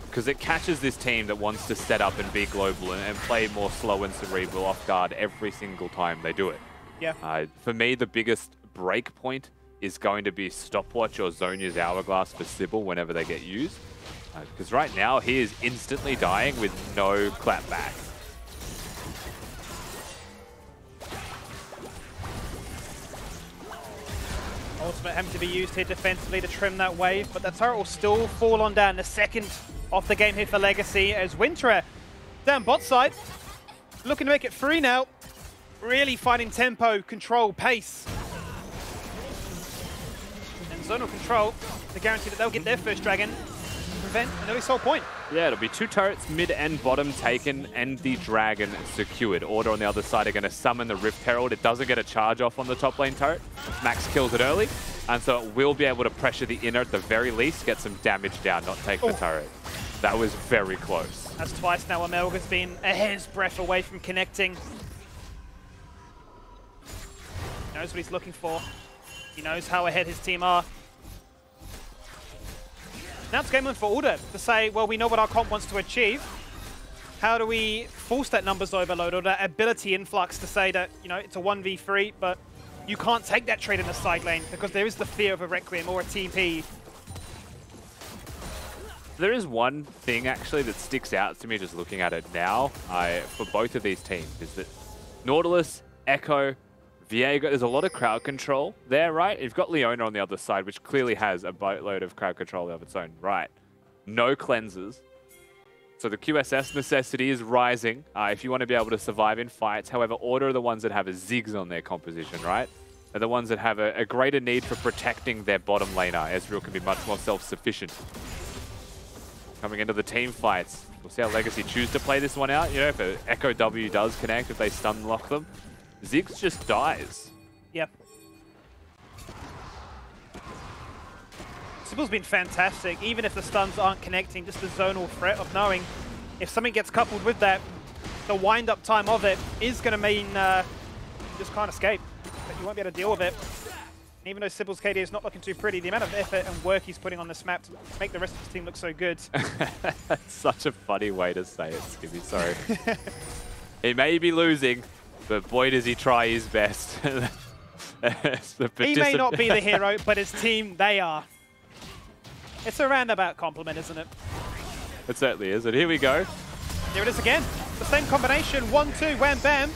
Because it catches this team that wants to set up and be global and play more slow and cerebral off guard every single time they do it. Yeah. For me, the biggest break point is going to be Stopwatch or Zhonya's Hourglass for Sybil whenever they get used. Because right now, he is instantly dying with no clap back. Ultimate having to be used here defensively to trim that wave, but that turret will still fall on down. The second off the game here for Legacy as Winterer down bot side, looking to make it free now. Really finding tempo, control, pace. And zonal control to guarantee that they'll get their first dragon and prevent an early soul point. Yeah, it'll be 2 turrets, mid and bottom taken, and the dragon secured. Order on the other side are going to summon the Rift Herald. It doesn't get a charge off on the top lane turret. Max kills it early, and so it will be able to pressure the inner at the very least, get some damage down, not take the turret. That was very close. That's twice now Emelg has been a hair's breadth away from connecting. He knows what he's looking for. He knows how ahead his team are. Now it's game on for Order to say, well, we know what our comp wants to achieve. How do we force that numbers overload or that ability influx to say that, you know, it's a 1v3, but you can't take that trade in the side lane because there is the fear of a Requiem or a TP. There is one thing actually that sticks out to me just looking at it now for both of these teams is that Nautilus, Echo, Viego, there's a lot of crowd control there, right? You've got Leona on the other side, which clearly has a boatload of crowd control of its own, right? No cleansers. So the QSS necessity is rising if you want to be able to survive in fights. However, Order are the ones that have a Ziggs on their composition, right? They're the ones that have a greater need for protecting their bottom laner. Ezreal can be much more self-sufficient. Coming into the team fights, we'll see how Legacy choose to play this one out. You know, if an Echo W does connect, if they stun lock them, Ziggs just dies. Yep. Sybil's been fantastic, even if the stuns aren't connecting, just the zonal threat of knowing if something gets coupled with that, the wind-up time of it is going to mean you just can't escape. But you won't be able to deal with it. And even though Sybil's KD is not looking too pretty, the amount of effort and work he's putting on this map to make the rest of his team look so good. That's such a funny way to say it, Skibby, sorry. He may be losing, but boy does he try his best. He may not be the hero, but his team, they are. It's a roundabout compliment, isn't it? It certainly is, and here we go. Here it is again. The same combination, 1-2, wham bam.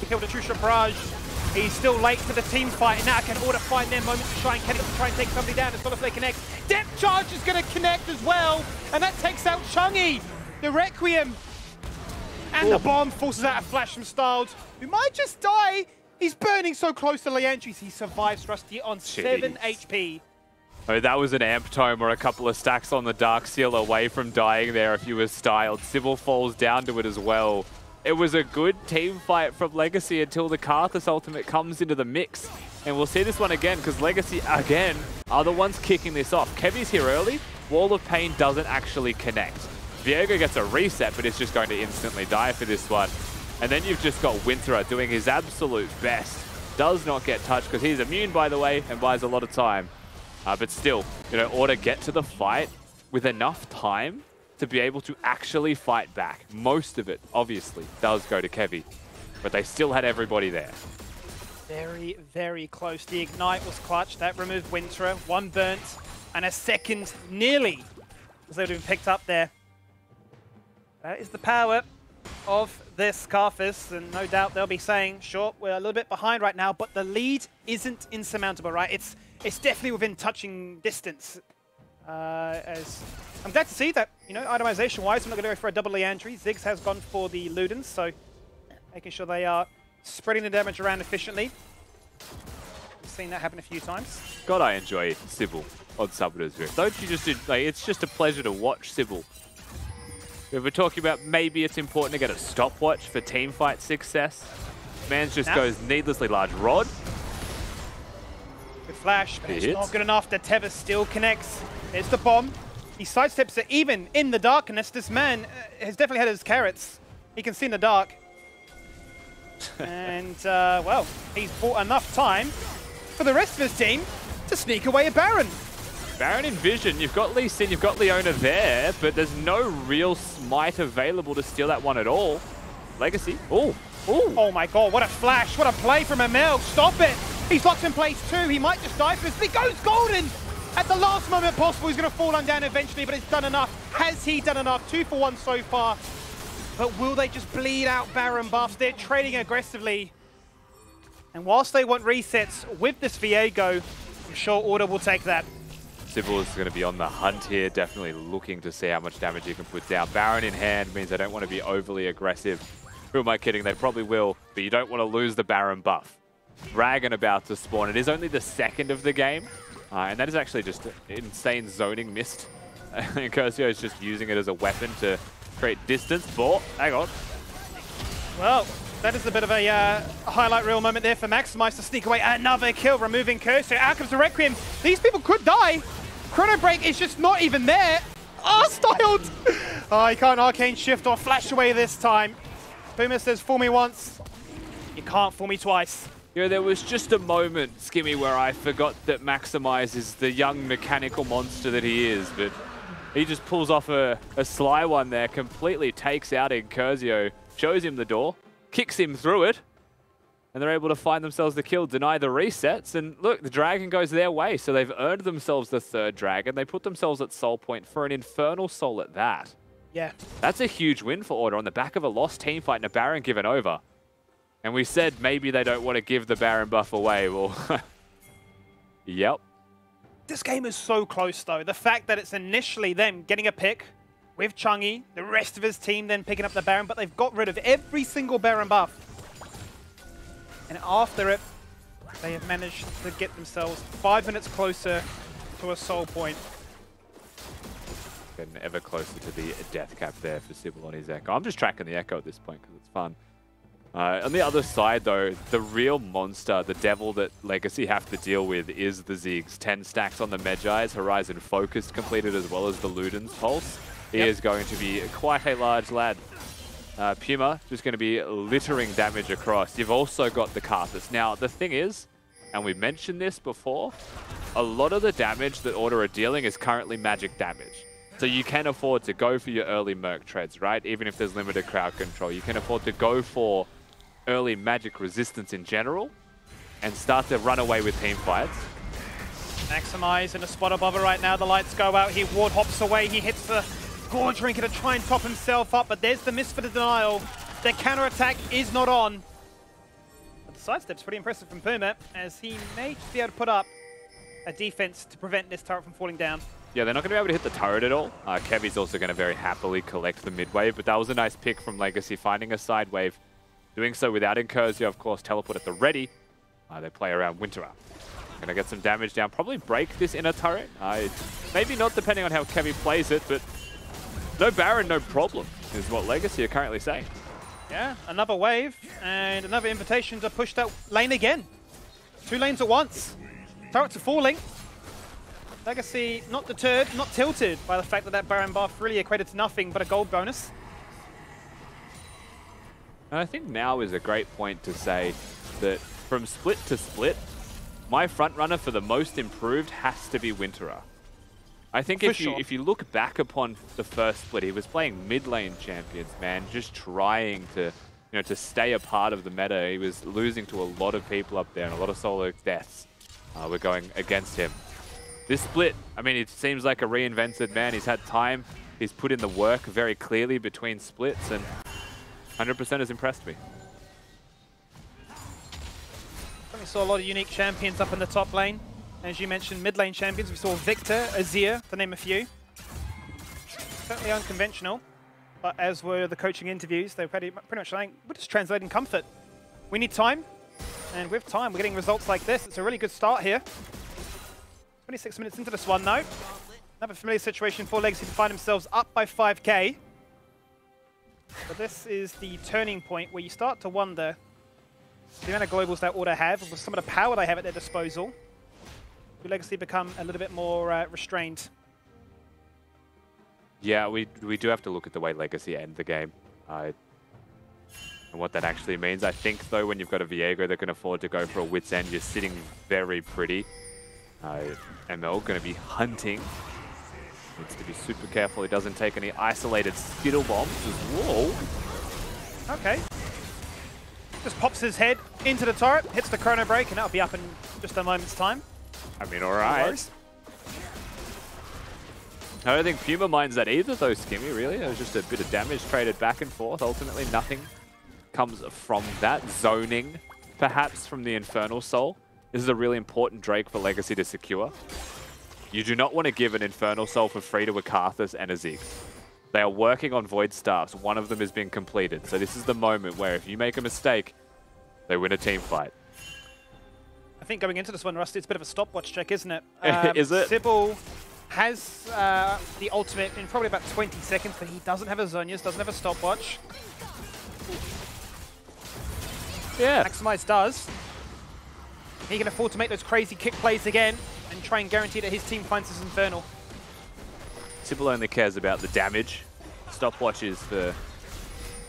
He killed a true shot barrage. He's still late to the team fight, and now can Order find their moment to shine. Can he try and take somebody down as well if they connect? Depth charge is going to connect as well, and that takes out Chungy. The Requiem And the bomb forces out a flash from Styled, who might just die. He's burning so close to Leandris. He survives Rusty on 7 HP. I mean, that was an amp tome or a couple of stacks on the Dark Seal away from dying there if you were Styled. Sybil falls down to it as well. It was a good team fight from Legacy until the Karthus ultimate comes into the mix. And we'll see this one again because Legacy, again, are the ones kicking this off. Kevy's here early. Wall of Pain doesn't actually connect. Viego gets a reset, but it's just going to instantly die for this one. And then you've just got Winterer doing his absolute best. Does not get touched because he's immune, by the way, and buys a lot of time. But still, you know, ORD get to the fight with enough time to be able to actually fight back. Most of it, obviously, does go to Kevy, but they still had everybody there. Very, very close. The Ignite was clutch. That removed Winterer. One burnt, and a second nearly was able to be picked up there. That is the power of this Karthus, and no doubt they'll be saying, sure, we're a little bit behind right now, but the lead isn't insurmountable, right? It's definitely within touching distance. As I'm glad to see that, you know, itemization-wise, we're not going to go for a double Leandri. Ziggs has gone for the Ludens, so making sure they are spreading the damage around efficiently. We've seen that happen a few times. God, I enjoy Sybil on Summoner's Rift. Don't you just, like, it's just a pleasure to watch Sybil. If we're talking about maybe it's important to get a stopwatch for teamfight success, Mans just goes needlessly large rod. Good flash, but it's not good enough. The Tether still connects. There's the bomb. He sidesteps it even in the darkness. This man has definitely had his carrots. He can see in the dark. And, well, he's bought enough time for the rest of his team to sneak away a Baron. Baron in vision, you've got Lee Sin, you've got Leona there, but there's no real smite available to steal that one at all. Legacy, Oh my god, what a flash, what a play from Emil, stop it! He's locked in place too, he might just die for this, he goes golden! At the last moment possible, he's going to fall on down eventually, but it's done enough. Has he done enough? 2 for 1 so far. But will they just bleed out Baron buffs? They're trading aggressively. And whilst they want resets with this Viego, I'm sure ORD will take that. Sybil is going to be on the hunt here, definitely looking to see how much damage you can put down. Baron in hand means they don't want to be overly aggressive. Who am I kidding? They probably will, but you don't want to lose the Baron buff. Dragon about to spawn. It is only the second of the game, and that is actually just insane zoning missed. Curcio is just using it as a weapon to create distance. Hang on. Well, that is a bit of a highlight reel moment there for Maximize to sneak away another kill, removing Curcio. Out comes the Requiem. These people could die. Chrono Break is just not even there. Styled! Oh, he can't Arcane Shift or flash away this time. Boomer says, fool me once. You can't fool me twice. Yeah, there was just a moment, Skimmy, where I forgot that Maximize is the young mechanical monster that he is, but he just pulls off a sly one there, completely takes out Incursio, shows him the door, kicks him through it, and they're able to find themselves the kill, deny the resets, and look, the dragon goes their way, so they've earned themselves the 3rd dragon. They put themselves at soul point for an Infernal Soul at that. Yeah. That's a huge win for ORD on the back of a lost team fight and a Baron given over. And we said maybe they don't want to give the Baron buff away. Well, yep. This game is so close, though. The fact that it's initially them getting a pick with Chungy, the rest of his team then picking up the Baron, but they've got rid of every single Baron buff. And after it, they have managed to get themselves 5 minutes closer to a soul point. Getting ever closer to the death cap there for Sybil on his Echo. I'm just tracking the Echo at this point because it's fun. On the other side, though, the real monster, the devil that Legacy have to deal with is the Ziggs. 10 stacks on the Medjai's, Horizon Focused completed as well as the Luden's Pulse. He is going to be quite a large lad. Puma just going to be littering damage across. You've also got the Karthus. Now, the thing is, and we mentioned this before, a lot of the damage that ORD are dealing is currently magic damage. So you can afford to go for your early Merc treads, right? Even if there's limited crowd control. You can afford to go for early magic resistance in general and start to run away with team fights. Maximize in a spot above it right now. The lights go out. He ward hops away. He hits the Gorge Drinker to try and top himself up, but there's the miss for the denial. The counterattack is not on. But the sidestep's pretty impressive from Puma, as he may just be able to put up a defense to prevent this turret from falling down. Yeah, they're not going to be able to hit the turret at all. Kevy's also going to very happily collect the mid wave, but that was a nice pick from Legacy, finding a side wave. Doing so without Incursio, of course, teleport at the ready. They play around Winterer. Going to get some damage down, probably break this inner turret. Maybe not depending on how Kevy plays it, but no Baron, no problem, is what Legacy are currently saying. Yeah, another wave and another invitation to push that lane again. 2 lanes at once. Turrets are falling. Legacy not deterred, not tilted by the fact that that Baron buff really equated to nothing but a gold bonus. And I think now is a great point to say that from split to split, my front runner for the most improved has to be Winterer. I think if you look back upon the first split, he was playing mid lane champions, man, just trying to to stay a part of the meta. He was losing to a lot of people up there, and a lot of solo deaths were going against him. This split, I mean, it seems like a reinvented man. He's had time. He's put in the work very clearly between splits, and 100% has impressed me. We saw a lot of unique champions up in the top lane. As you mentioned, mid lane champions. We saw Victor, Azir, to name a few. Certainly unconventional, but as were the coaching interviews, they were pretty much saying, we're just translating comfort. We need time, and with time, we're getting results like this. It's a really good start here. 26 minutes into this one, though. Another familiar situation for Legacy to find themselves up by 5k. But this is the turning point where you start to wonder the amount of globals that Order have, with some of the power they have at their disposal. Will Legacy become a little bit more restrained? Yeah, we do have to look at the way Legacy end the game. And what that actually means. I think, though, when you've got a Viego that can afford to go for a wit's end, you're sitting very pretty. ML going to be hunting. Needs to be super careful he doesn't take any isolated Skittle bombs as well. Okay. Just pops his head into the turret, hits the chrono break, and that'll be up in just a moment's time. I mean, alright. I don't think Puma minds that either, though, Skimmy, really. It was just a bit of damage traded back and forth. Ultimately, nothing comes from that. Zoning, perhaps, from the Infernal Soul. This is a really important Drake for Legacy to secure. You do not want to give an Infernal Soul for free to a Karthus and a Zeke. They are working on Void Staffs. One of them has been completed. So this is the moment where if you make a mistake, they win a team fight. I think going into this one, Rusty, it's a bit of a stopwatch check, isn't it? Is it? Sybil has the ultimate in probably about 20 seconds, but he doesn't have a Zonius, doesn't have a stopwatch. Yeah. Maximize does. He can afford to make those crazy kick plays again and try and guarantee that his team finds his Infernal. Sybil only cares about the damage. Stopwatch is for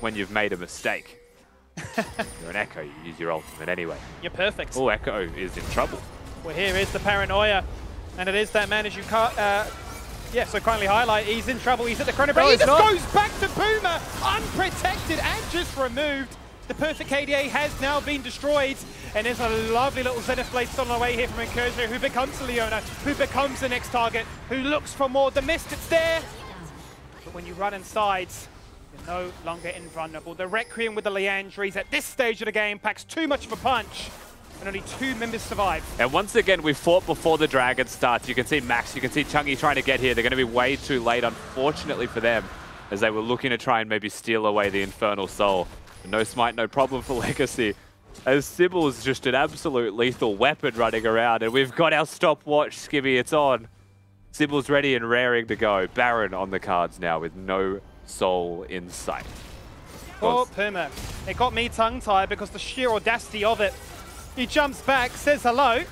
when you've made a mistake. You're an Echo, you use your ultimate anyway. You're perfect. Oh, Echo is in trouble. Well, here is the paranoia. And it is that man, as you can't, so kindly highlight, he's in trouble, he's at the chrono break. He just goes back to Puma, unprotected and just removed. The perfect KDA has now been destroyed, and there's a lovely little Zenith Blade still on the way here from Incursio, who becomes the Leona, who becomes the next target, who looks for more. The mist, it's there, but when you run inside, you're no longer invulnerable. The Requiem with the Leandries at this stage of the game packs too much of a punch, and only 2 members survive. And once again, we fought before the Dragon starts. You can see Max, you can see Chungy trying to get here. They're going to be way too late, unfortunately for them, as they were looking to try and maybe steal away the Infernal Soul. No smite, no problem for Legacy, as Sybil's just an absolute lethal weapon running around, and we've got our stopwatch, Skibby, it's on. Sybil's ready and raring to go. Baron on the cards now with no soul in sight. Poor Puma. It got me tongue-tied because the sheer audacity of it. He jumps back, says hello.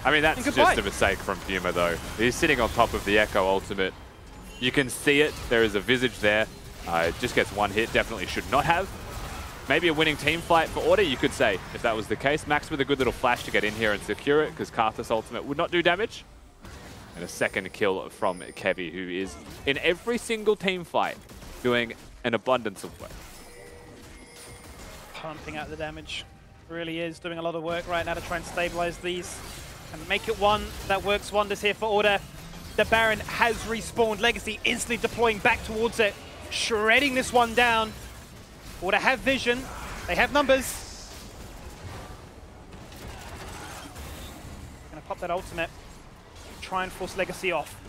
I mean, that's just a mistake from Puma, though. He's sitting on top of the Echo ultimate. You can see it. There is a visage there. It just gets 1 hit. Definitely should not have. Maybe a winning team fight for Order, you could say, if that was the case. Max with a good little flash to get in here and secure it, because Karthus ultimate would not do damage. And a second kill from Kevy, who is in every single team fight doing an abundance of work. Pumping out the damage. Really is doing a lot of work right now to try and stabilize these and make it one that works wonders here for Order. The Baron has respawned. Legacy instantly deploying back towards it, shredding this one down. Order have vision, they have numbers. Gonna pop that ultimate, try and force Legacy off.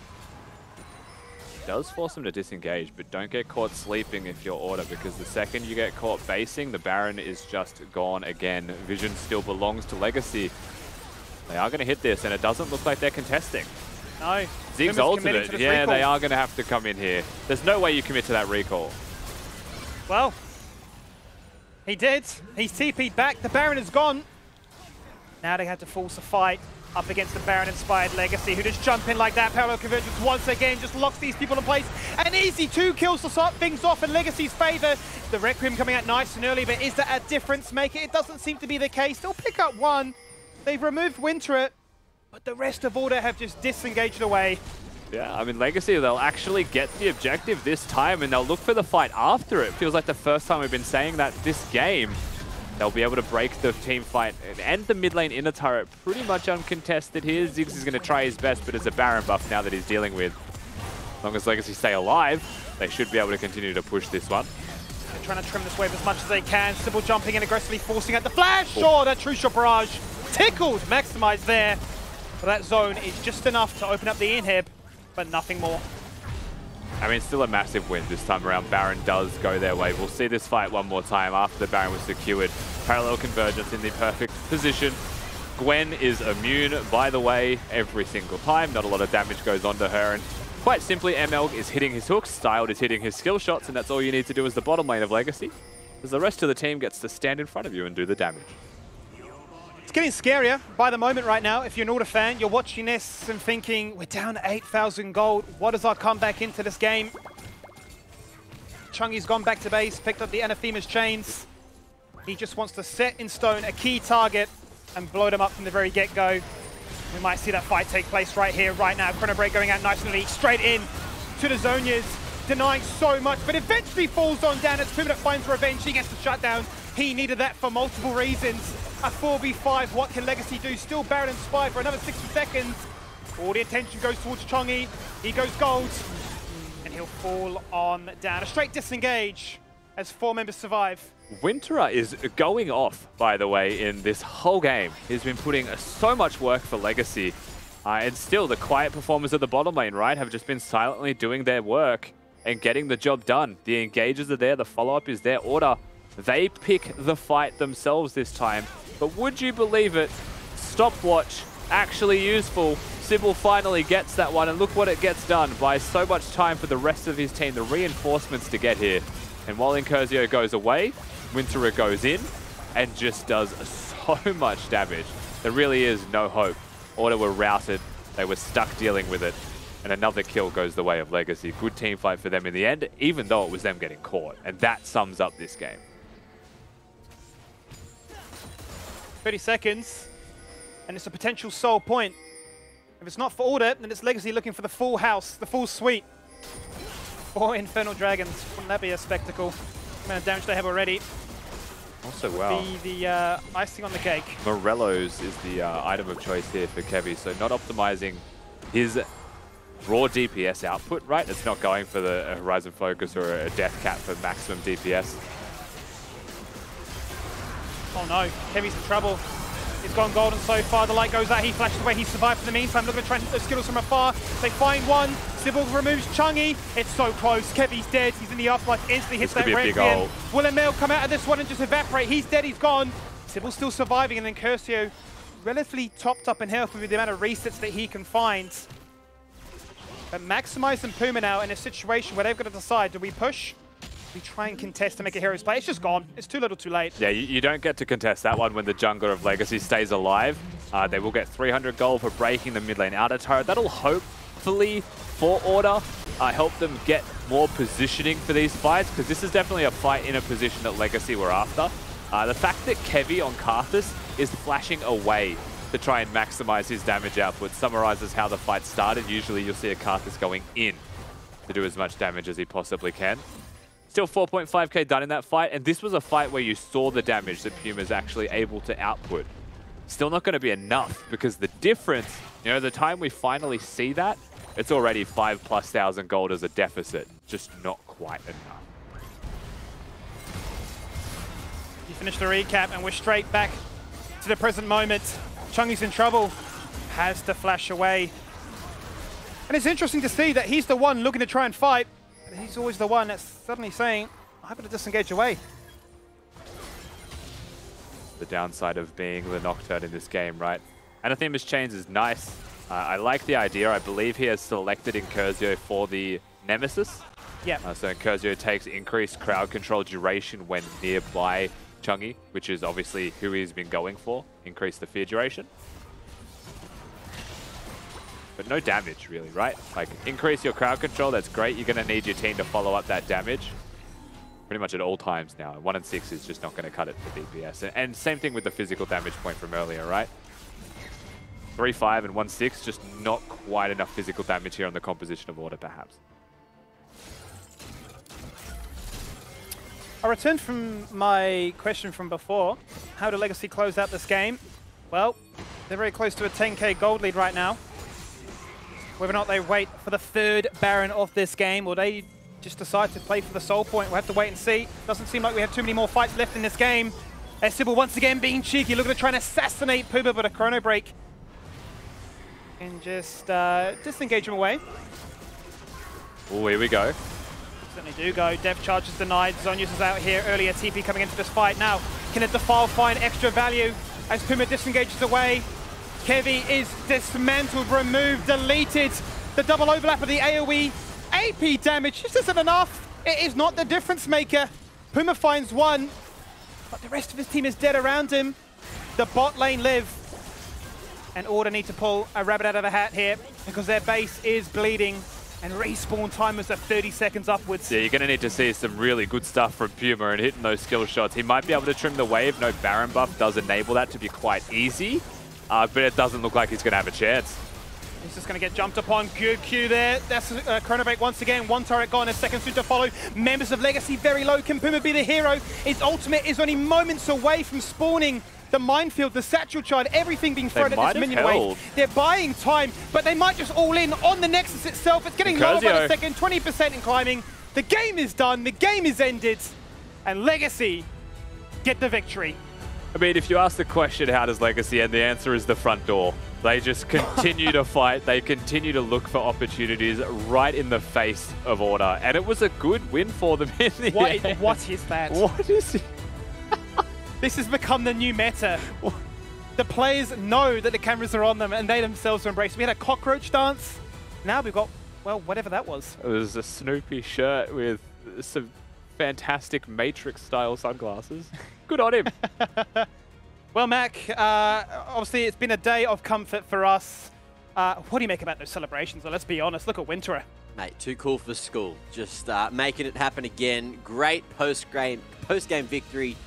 does force him to disengage, but don't get caught sleeping if you're Order, because the second you get caught basing, the Baron is just gone again. Vision still belongs to Legacy. They are going to hit this, and it doesn't look like they're contesting. No. Zig's Puma's committing ultimate, to this yeah, recall. they are going to have to come in here. There's no way you commit to that recall. Well, he did. He's TP'd back. The Baron is gone. Now they had to force a fight up against the Baron-inspired Legacy, who just jump in like that. Parallel Convergence once again just locks these people in place. An easy 2 kills to start things off in Legacy's favor. The Requiem coming out nice and early, but is that a difference maker? It doesn't seem to be the case. They'll pick up 1. They've removed Winter, but the rest of Order have just disengaged away. Yeah, I mean, Legacy, they'll actually get the objective this time, and they'll look for the fight after it. Feels like the first time we've been saying that this game. They'll be able to break the team fight and the mid lane inner turret pretty much uncontested here. Ziggs is going to try his best, but it's a Baron buff now that he's dealing with. As long as Legacy stay alive, they should be able to continue to push this one. They're trying to trim this wave as much as they can. Sybil jumping in aggressively, forcing out the flash. Oh, that true shot barrage. Tickled, maximized there. But that zone is just enough to open up the inhib, but nothing more. I mean, still a massive win this time around. Baron does go their way. We'll see this fight one more time after the Baron was secured. Parallel Convergence in the perfect position. Gwen is immune, by the way, every single time. Not a lot of damage goes onto her. And quite simply, ML is hitting his hooks, Styled is hitting his skill shots, and that's all you need to do as the bottom lane of Legacy. Because the rest of the team gets to stand in front of you and do the damage. It's getting scarier by the moment right now. If you're an Order fan, you're watching this and thinking, we're down 8,000 gold. What is our comeback into this game? Chungy's gone back to base, picked up the Anathema's chains. He just wants to set in stone a key target and blow them up from the very get-go. We might see that fight take place right here, right now. Chrono Break going out nice and early, straight in to the Zonias, denying so much, but eventually falls on down as Puma finds revenge. He gets the shutdown. He needed that for multiple reasons. A 4v5, what can Legacy do? Still Baron inspired for another 60 seconds. All the attention goes towards Chongi. He goes gold, and he'll fall on down. A straight disengage as 4 members survive. Winterer is going off, by the way, in this whole game. He's been putting so much work for Legacy. And still, the quiet performers of the bottom lane, right, have just been silently doing their work and getting the job done. The engages are there, the follow-up is there. Order, they pick the fight themselves this time. But would you believe it? Stopwatch, actually useful. Sybil finally gets that one, and look what it gets done. Buys so much time for the rest of his team, the reinforcements to get here. And while Incursio goes away, Winterer goes in and just does so much damage. There really is no hope. Order were routed. They were stuck dealing with it. And another kill goes the way of Legacy. Good team fight for them in the end, even though it was them getting caught. And that sums up this game. 30 seconds, and it's a potential soul point. If it's not for Order, then it's Legacy looking for the full house, the full suite. 4 Infernal Dragons. Wouldn't that be a spectacle? The amount of damage they have already. Also, wow. Be the icing on the cake. Morello's is the item of choice here for Kevy, so not optimizing his raw DPS output, right? It's not going for the Horizon Focus or a Death Cap for maximum DPS. Oh no, Kevy's in trouble. He's gone golden so far. The light goes out. He flashes away. He survived for the meantime. Looking to try and hit those Skittles from afar. They find one. Sybil removes Chungy. It's so close. Kevy's dead. He's in the afterlife. Instantly hits that red pin. Will Emil come out of this one and just evaporate? He's dead. He's gone. Sybil's still surviving. And then Curcio, relatively topped up in health with the amount of resets that he can find. But Maximize and Puma now in a situation where they've got to decide, do we push? We try and contest to make a hero's play. It's just gone. It's too little too late. Yeah, you don't get to contest that one when the jungler of Legacy stays alive. They will get 300 gold for breaking the mid lane outer turret. That'll hopefully, for Order, help them get more positioning for these fights, because this is definitely a fight in a position that Legacy were after. The fact that Kevy on Karthus is flashing away to try and maximize his damage output summarizes how the fight started. Usually you'll see a Karthus going in to do as much damage as he possibly can. Still 4.5k done in that fight, and this was a fight where you saw the damage that Puma's actually able to output. Still not going to be enough, because the difference, you know, the time we finally see that, it's already 5,000+ gold as a deficit. Just not quite enough. You finish the recap, and we're straight back to the present moment. Chungy's in trouble. Has to flash away. And it's interesting to see that he's the one looking to try and fight, but he's always the one that's suddenly saying, I'm going to disengage away. The downside of being the Nocturne in this game, right? Anathema's Chains is nice. I like the idea. I believe he has selected Incursio for the Nemesis. Yeah. So Incursio takes increased crowd control duration when nearby Chungi, which is obviously who he's been going for. Increase the fear duration. But no damage, really, right? Like, increase your crowd control, that's great. You're going to need your team to follow up that damage. Pretty much at all times now. 1 and 6 is just not going to cut it for DPS. And same thing with the physical damage point from earlier, right? 3-5 and 1-6, just not quite enough physical damage here on the composition of order, perhaps. I returned from my question from before. How do Legacy close out this game? Well, they're very close to a 10k gold lead right now. Whether or not they wait for the third Baron of this game, or they just decide to play for the soul point, we'll have to wait and see. Doesn't seem like we have too many more fights left in this game. As Sybil once again being cheeky, looking to try and assassinate Puma, but a chrono break. And just disengage him away. Oh, here we go. Certainly do go. Death charge is denied. Zonius is out here earlier. TP coming into this fight now. Can a Defile find extra value as Puma disengages away? Kevi is dismantled, removed, deleted. The double overlap of the AoE. AP damage just isn't enough. It is not the difference maker. Puma finds one, but the rest of his team is dead around him. The bot lane live. And Order need to pull a rabbit out of a hat here because their base is bleeding and respawn timers are 30 seconds upwards. Yeah, you're going to need to see some really good stuff from Puma and hitting those skill shots. He might be able to trim the wave. No Baron buff does enable that to be quite easy, but it doesn't look like he's going to have a chance. He's just going to get jumped upon. Good Q there. That's chrono break once again. One turret gone, a second suit to follow. Members of Legacy very low. Can Puma be the hero? His ultimate is only moments away from spawning. The minefield, the satchel charge, everything being thrown at this minion wave. They're buying time, but they might just all in on the Nexus itself. It's getting lower by the second, 20% in climbing. The game is done, the game is ended, and Legacy get the victory. I mean, if you ask the question, how does Legacy end, the answer is the front door. They just continue to fight. They continue to look for opportunities right in the face of Order. And it was a good win for them in the end. What is that? What is it? This has become the new meta. The players know that the cameras are on them and they themselves embrace it. We had a cockroach dance. Now we've got, well, whatever that was. It was a Snoopy shirt with some fantastic Matrix-style sunglasses. Good on him. Well, Mac, obviously it's been a day of comfort for us. What do you make about those celebrations? Well, let's be honest, look at Winterer. Mate, too cool for school. Just making it happen again. Great post-game victory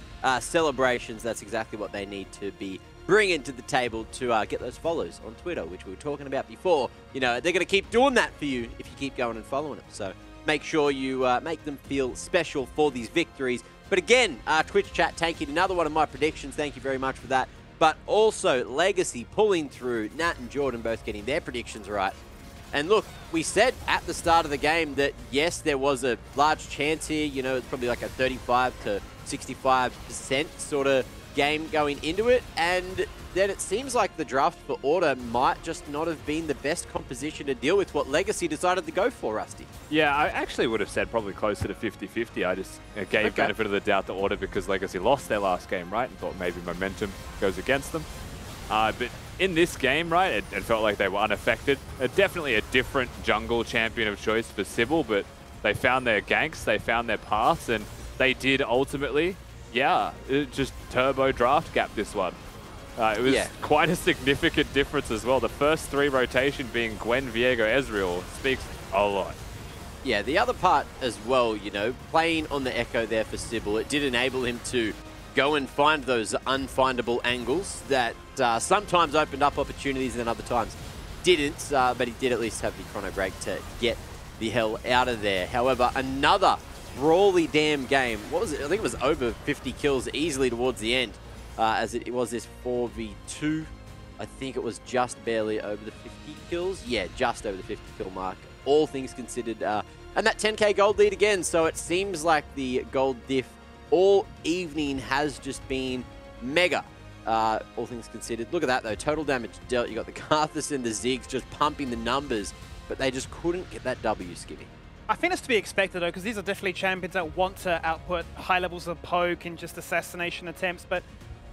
celebrations. That's exactly what they need to be bringing to the table to get those follows on Twitter, which we were talking about before. You know, they're going to keep doing that for you if you keep going and following them. So make sure you make them feel special for these victories. But again, Twitch chat tanking, another one of my predictions. Thank you very much for that. But also Legacy pulling through. Nat and Jordan both getting their predictions right. And look, we said at the start of the game that, yes, there was a large chance here. You know, it's probably like a 35 to 65% sort of game going into it. And then it seems like the draft for Order might just not have been the best composition to deal with what Legacy decided to go for, Rusty. Yeah, I actually would have said probably closer to 50-50. I just gave benefit of the doubt to Order because Legacy lost their last game, right? And thought maybe momentum goes against them. But in this game, right, it felt like they were unaffected. Definitely a different jungle champion of choice for Sybil, but they found their ganks, they found their paths, and they did ultimately, just turbo draft gap this one. It was quite a significant difference as well. The first 3 rotation being Gwen, Viego, Ezreal speaks a lot. Yeah, the other part as well, you know, playing on the Echo there for Sybil, it did enable him to go and find those unfindable angles that sometimes opened up opportunities and other times didn't, but he did at least have the chrono break to get the hell out of there. However, another brawly damn game. What was it? I think it was over 50 kills easily towards the end, as it was this 4v2. I think it was just barely over the 50 kills. Yeah, just over the 50 kill mark, all things considered. And that 10k gold lead again, so it seems like the gold diff all evening has just been mega, all things considered. Look at that though, total damage dealt. You got the Karthus and the Ziggs just pumping the numbers. but they just couldn't get that W, Skibby. I think it's to be expected, though, because these are definitely champions that want to output high levels of poke and just assassination attempts. But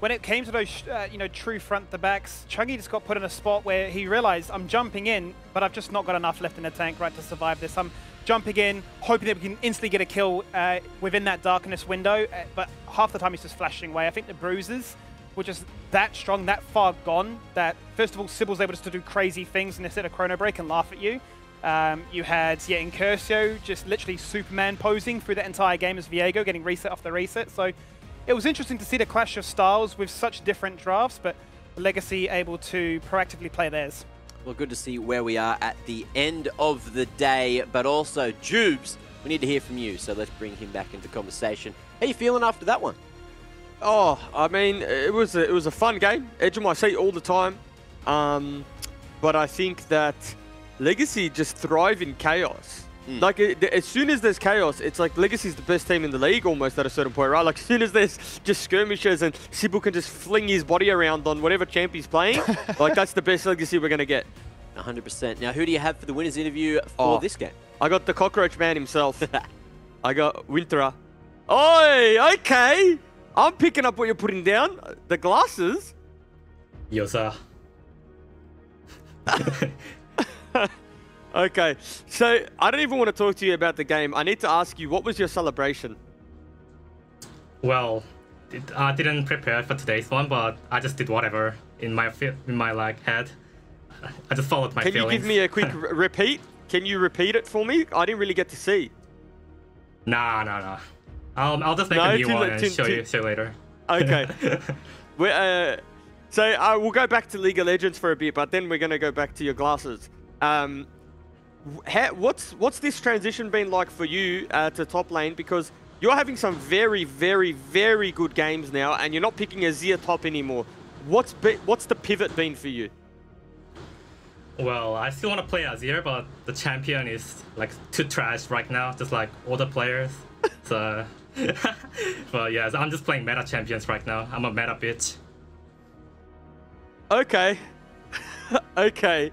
when it came to those, true front to backs, Chuggy just got put in a spot where he realized, I'm jumping in, but I've just not got enough left in the tank, right, to survive this. I'm jumping in, hoping that we can instantly get a kill within that darkness window, but half the time he's just flashing away. I think the bruises were just that strong, that far gone, that first of all, Sybil's able just to do crazy things and instead of Chrono Break and laugh at you. You had, Incursio just literally Superman posing through the entire game as Viego, getting reset off the reset. So it was interesting to see the clash of styles with such different drafts, but Legacy able to proactively play theirs. Well, good to see where we are at the end of the day, but also, Jubes, we need to hear from you, so let's bring him back into conversation. How you feeling after that one? Oh, I mean, it was a fun game. Edge of my seat all the time. But I think that Legacy just thrive in chaos. Like, as soon as there's chaos, it's like Legacy's the best team in the league almost at a certain point, right? Like, as soon as there's just skirmishes and Sybil can just fling his body around on whatever champ he's playing, like, that's the best Legacy we're going to get. 100%. Now, who do you have for the winners interview for this game? I got the cockroach man himself. I got Winterer. Oi, okay. I'm picking up what you're putting down. The glasses. Yes, sir. Okay, so I don't even want to talk to you about the game. I need to ask you, what was your celebration? Well, I didn't prepare for today's one, but I just did whatever in my like head. I just followed my feelings. Can you give me a quick repeat? Can you repeat it for me? I didn't really get to see. Nah. I'll just make a new one and show you later. Okay. So we'll go back to League of Legends for a bit, but then we're going to go back to your glasses. What's this transition been like for you to top lane? Because you're having some very, very, very good games now, and you're not picking Azir top anymore. What's the pivot been for you? Well, I still want to play Azir, but the champion is like too trash right now, just like all the players. So, but yeah, I'm just playing meta champions right now. I'm a meta bitch. Okay. Okay.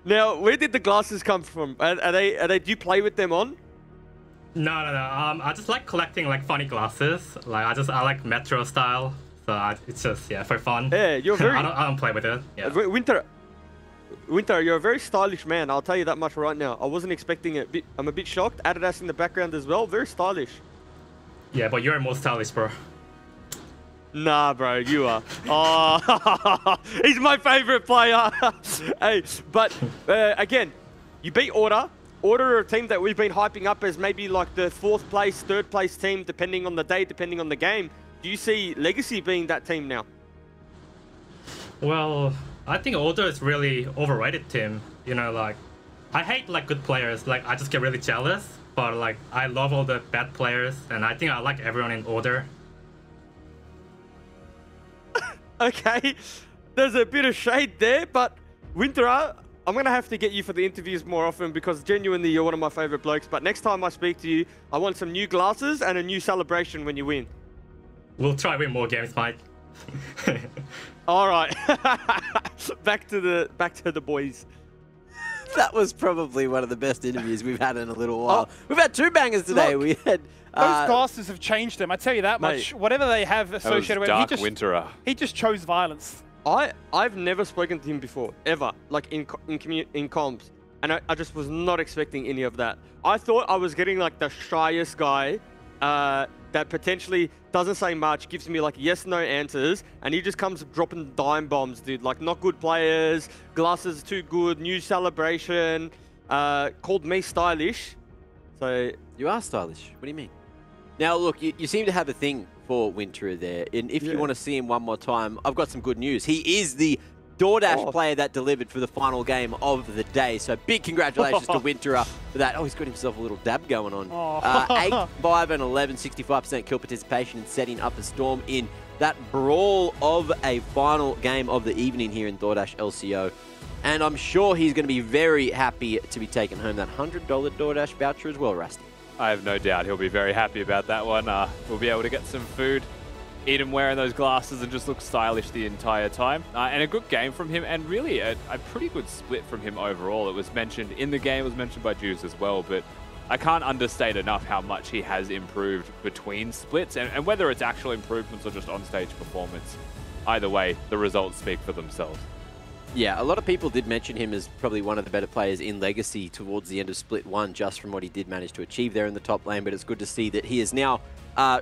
Now, where did the glasses come from? Are they? Do you play with them on? No. I just like collecting like funny glasses. Like I like Metro style. So it's just for fun. Yeah, you're very. I don't play with it. Yeah. Winter, you're a very stylish man. I'll tell you that much right now. I wasn't expecting it. I'm a bit shocked. Adidas in the background as well. Very stylish. Yeah, but you're more stylish, bro. Nah, bro, you are. Oh, he's my favorite player. Hey, but again, you beat Order. Order are a team that we've been hyping up as maybe like the 4th place, 3rd place team, depending on the day, depending on the game. Do you see Legacy being that team now? Well, I think Order is really overrated team. You know, like, I hate like good players. Like, I just get really jealous. But like, I love all the bad players, and I think I like everyone in Order. Okay, there's a bit of shade there, but Winterer, I'm going to have to get you for the interviews more often because genuinely you're one of my favorite blokes. But next time I speak to you, I want some new glasses and a new celebration when you win. We'll try win more games, Mike. All right, back to the boys. That was probably one of the best interviews we've had in a little while. We've had 2 bangers today. Look, we had those glasses have changed him. I tell you that much. Whatever they have associated with him, he just chose violence. I've never spoken to him before, ever, like in comms, and I just was not expecting any of that. I thought I was getting like the shyest guy that potentially doesn't say much, gives me like yes/no answers, and he just comes dropping dime bombs, dude. Like, not good players, glasses too good, new celebration, called me stylish. So you are stylish. What do you mean? Now, look, you seem to have a thing for Winterer there, and if you want to see him one more time, I've got some good news. He is the DoorDash player that delivered for the final game of the day. So big congratulations to Winterer for that. Oh, he's got himself a little dab going on. 8, 5, and 11, 65% kill participation and setting up a Storm in that brawl of a final game of the evening here in DoorDash LCO. And I'm sure he's going to be very happy to be taking home that $100 DoorDash voucher as well, Rusty. I have no doubt he'll be very happy about that one. We'll be able to get some food Eden wearing those glasses and just look stylish the entire time. And a good game from him, and really a pretty good split from him overall. It was mentioned in the game, it was mentioned by Juice as well, but I can't understate enough how much he has improved between splits, and whether it's actual improvements or just on-stage performance. Either way, the results speak for themselves. Yeah, a lot of people did mention him as probably one of the better players in Legacy towards the end of Split 1, just from what he did manage to achieve there in the top lane, but it's good to see that he is now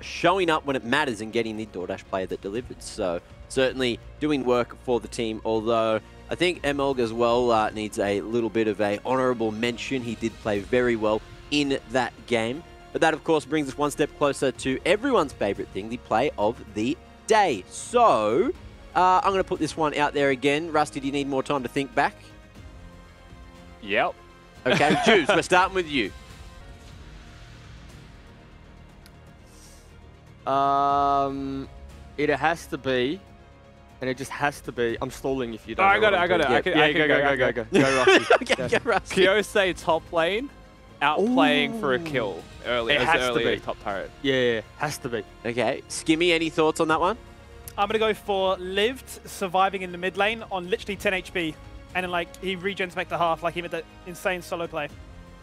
showing up when it matters and getting the DoorDash player that delivered. So certainly doing work for the team, although I think Emolg as well needs a little bit of a honourable mention. He did play very well in that game. But that, of course, brings us one step closer to everyone's favourite thing, the play of the day. So I'm going to put this one out there again. Rusty, do you need more time to think back? Yep. Okay, Juice, we're starting with you. It has to be, and it just has to be. I'm stalling if you don't. I got it. Go, Rusty. Okay, go, Rusty. Kyosei top lane, outplaying for a kill early. It has to early be. as top turret. Yeah, has to be. Okay, Skimmy, any thoughts on that one? I'm going to go for Lived surviving in the mid lane on literally 10 HP. And then, like, he regens back to half, like he made that insane solo play.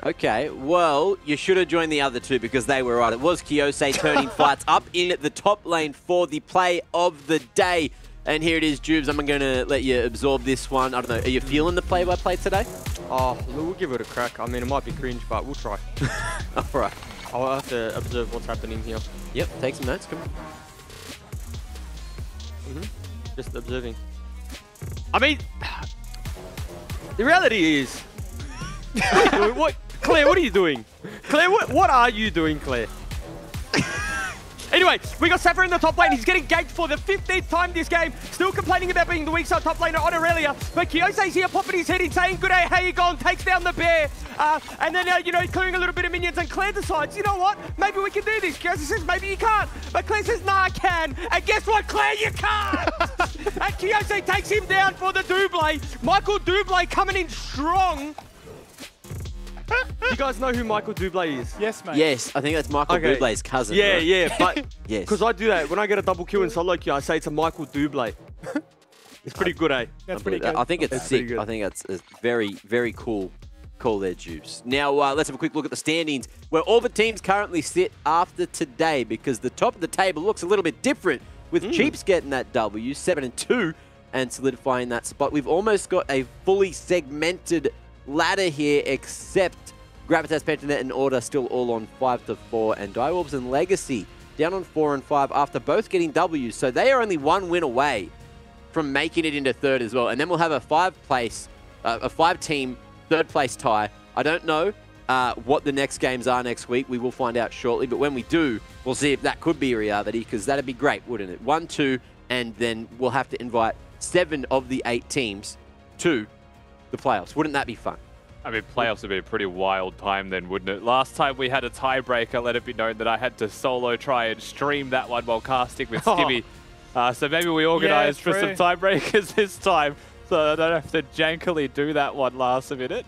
Okay, well, you should have joined the other two because they were right. It was Kyosei turning fights up in the top lane for the play of the day. And here it is, Jubes. I'm going to let you absorb this one. I don't know, are you feeling the play-by-play today? Oh, we'll give it a crack. I mean, it might be cringe, but we'll try. All right. I'll have to observe what's happening here. Yep, take some notes. Come on. Just observing. I mean, the reality is, what, Claire? What are you doing, Claire? What are you doing, Claire? Anyway, we got Sapphire in the top lane. He's getting ganked for the 15th time this game. Still complaining about being the weak side top laner on Aurelia. But Kyosei's here popping his head in, saying, good day, how you going? Takes down the bear. And then, you know, clearing a little bit of minions. And Claire decides, you know what? Maybe we can do this. Kyosei says, maybe you can't. But Claire says, nah, I can. And guess what, Claire? You can't. And Kyosei takes him down for the double. Michael Double coming in strong. You guys know who Michael Double is? Yes, mate. Yes, I think that's Michael Bublé's cousin. Yeah, right? yeah, but yes. Because I do that. When I get a double kill in solo queue, I say it's a Michael Double. It's pretty good, eh? That's pretty good. I think it's sick. I think it's very, very cool call there, Juice. Now, let's have a quick look at the standings, where all the teams currently sit after today, because the top of the table looks a little bit different, with Chiefs getting that W, 7-2, and solidifying that spot. We've almost got a fully segmented ladder here, except Gravitas, Pentanet, and Order still all on 5-4, and Direwolves and Legacy down on 4 and 5 after both getting W's. So they are only one win away from making it into third as well. And then we'll have a five-team third-place tie. I don't know what the next games are next week. We will find out shortly. But when we do, we'll see if that could be a reality, because that'd be great, wouldn't it? 1, 2, and then we'll have to invite 7 of the 8 teams to the playoffs. Wouldn't that be fun? I mean, playoffs would be a pretty wild time then, wouldn't it? Last time we had a tiebreaker, let it be known that I had to solo try and stream that one while casting with Skimmy. So maybe we organise for some tiebreakers this time, so I don't have to jankily do that one last minute.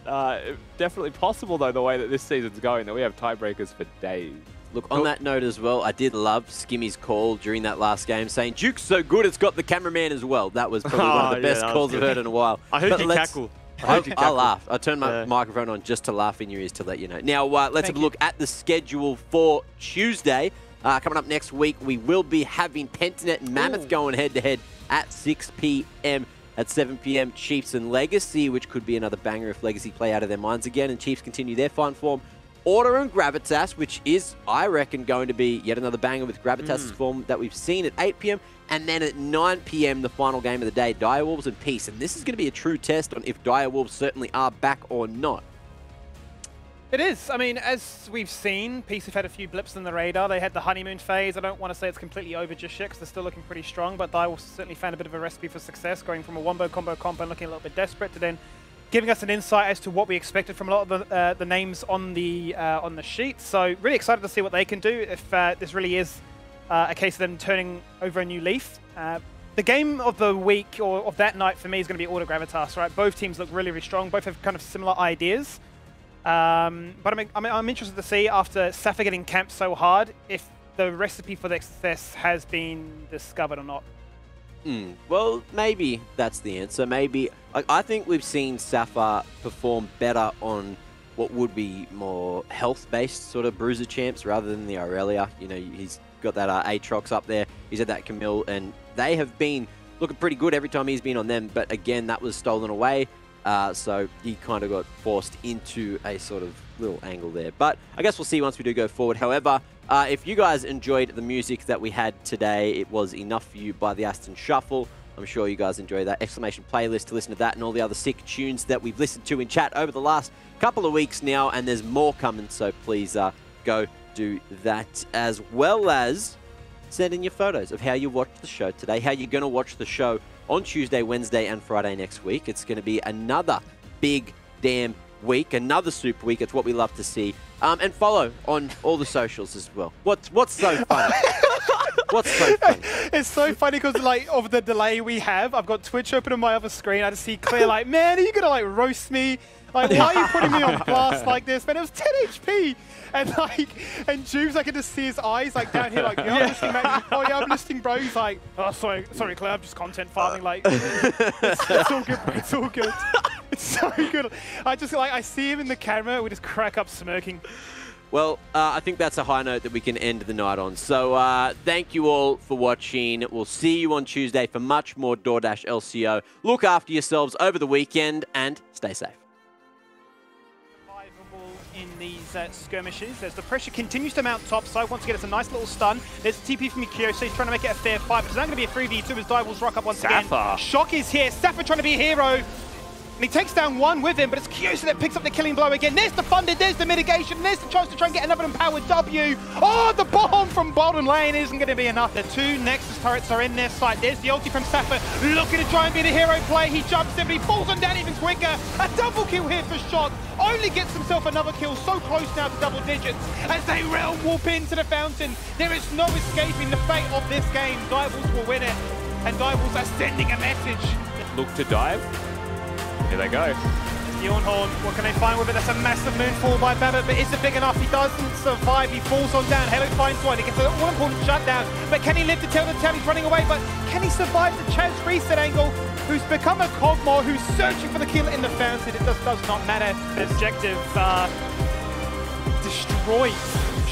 Definitely possible, though, the way that this season's going, that we have tiebreakers for days. Look, on that note as well, I did love Skimmy's call during that last game, saying, Duke's so good, it's got the cameraman as well. That was probably one of the best calls I've heard in a while. I heard you cackle. I laughed. I turned my microphone on just to laugh in your ears to let you know. Now, let's have a look at the schedule for Tuesday. Coming up next week, we will be having Pentanet and Mammoth going head-to-head at 6 p.m. At 7 p.m, Chiefs and Legacy, which could be another banger if Legacy play out of their minds again and Chiefs continue their fine form. Order and Gravitas, which is, I reckon, going to be yet another banger with Gravitas' form that we've seen at 8 p.m. And then at 9 p.m, the final game of the day, Direwolves and Peace. And this is going to be a true test on if Direwolves certainly are back or not. It is. I mean, as we've seen, Peace have had a few blips in the radar. They had the honeymoon phase. I don't want to say it's completely over just yet, because they're still looking pretty strong. But Direwolves certainly found a bit of a recipe for success, going from a wombo combo comp and looking a little bit desperate to then giving us an insight as to what we expected from a lot of the names on the sheet. So really excited to see what they can do if this really is a case of them turning over a new leaf. The game of the week, or of that night for me, is going to be Order Gravitas, right? Both teams look really, really strong. Both have kind of similar ideas. But I'm interested to see, after Safa getting camped so hard, if the recipe for their success has been discovered or not. Well, maybe that's the answer. Maybe I think we've seen Sapphire perform better on what would be more health-based sort of bruiser champs rather than the Aurelia. You know, he's got that Aatrox up there. He's had that Camille, and they have been looking pretty good every time he's been on them. But again, that was stolen away. So he kind of got forced into a sort of little angle there. But I guess we'll see once we do go forward. However, if you guys enjoyed the music that we had today, it was Enough For You by the Aston Shuffle. I'm sure you guys enjoy that exclamation playlist to listen to that and all the other sick tunes that we've listened to in chat over the last couple of weeks now, and there's more coming, so please go do that, as well as send in your photos of how you watched the show today, how you're going to watch the show on Tuesday, Wednesday, and Friday next week. It's going to be another big damn week, another super week. It's what we love to see. And follow on all the socials as well. What's so funny? What's so funny? It's so funny because like of the delay we have. I've got Twitch open on my other screen. I just see Claire like, man, are you gonna like roast me? Like, why are you putting me on blast like this? Man, it was 10 HP. And Juves, I can just see his eyes like down here, like, yeah, I'm listening, mate. Oh yeah, I'm listening, bro. He's like, oh, sorry, Claire, I'm just content farming. Like, it's all good, bro. It's all good. It's so good. I see him in the camera. We just crack up smirking. Well, I think that's a high note that we can end the night on. So thank you all for watching. We'll see you on Tuesday for much more DoorDash LCO. Look after yourselves over the weekend and stay safe. In these skirmishes, as the pressure continues to mount topside, wants to get us a nice little stun. There's a TP from Mikio, so he's trying to make it a fair fight, because it's not going to be a 3v2 as Dival's rock up once again. Shock is here. Sapphire trying to be a hero. And he takes down one with him, but it's Kyosa that picks up the killing blow again. There's the funded, there's the mitigation, there's the chance to try and get another empowered W. Oh, the bomb from Bolden Lane isn't going to be enough. The two Nexus turrets are in their sight. There's the ulti from Sapphire, looking to try and be the hero play. He jumps in, but he falls on down even quicker. A double kill here for Shock. Only gets himself another kill, so close now to double digits. As they realm warp into the fountain, there is no escaping the fate of this game. Divals will win it, and Divals are sending a message. Look to dive. Here they go. Horn, what can they find with it? That's a massive moonfall by Babbitt, but is it big enough? He doesn't survive. He falls on down. Halo finds one. He gets an all-important shutdown. But can he live to tell the tale? He's running away, but can he survive the Chaz reset angle? Who's become a Cogmore, who's searching for the kill in the fountain. It just does not matter. The objective destroys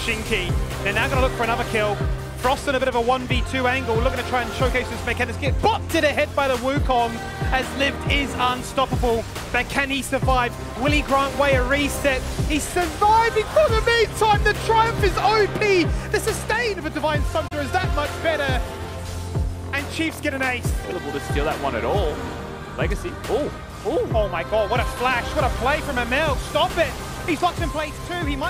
Shinky. They're now going to look for another kill. Frost in a bit of a 1v2 angle, looking to try and showcase his mechanics. Get bopped to the head by the Wukong, as Lived is unstoppable. But can he survive? Will he grant way a reset? He's surviving for the meantime. The Triumph is OP. The sustain of a Divine Thunder is that much better. And Chiefs get an ace. Available to steal that one at all. Legacy. Oh my god, what a flash. What a play from Amel. Stop it. He's locked in place too. He might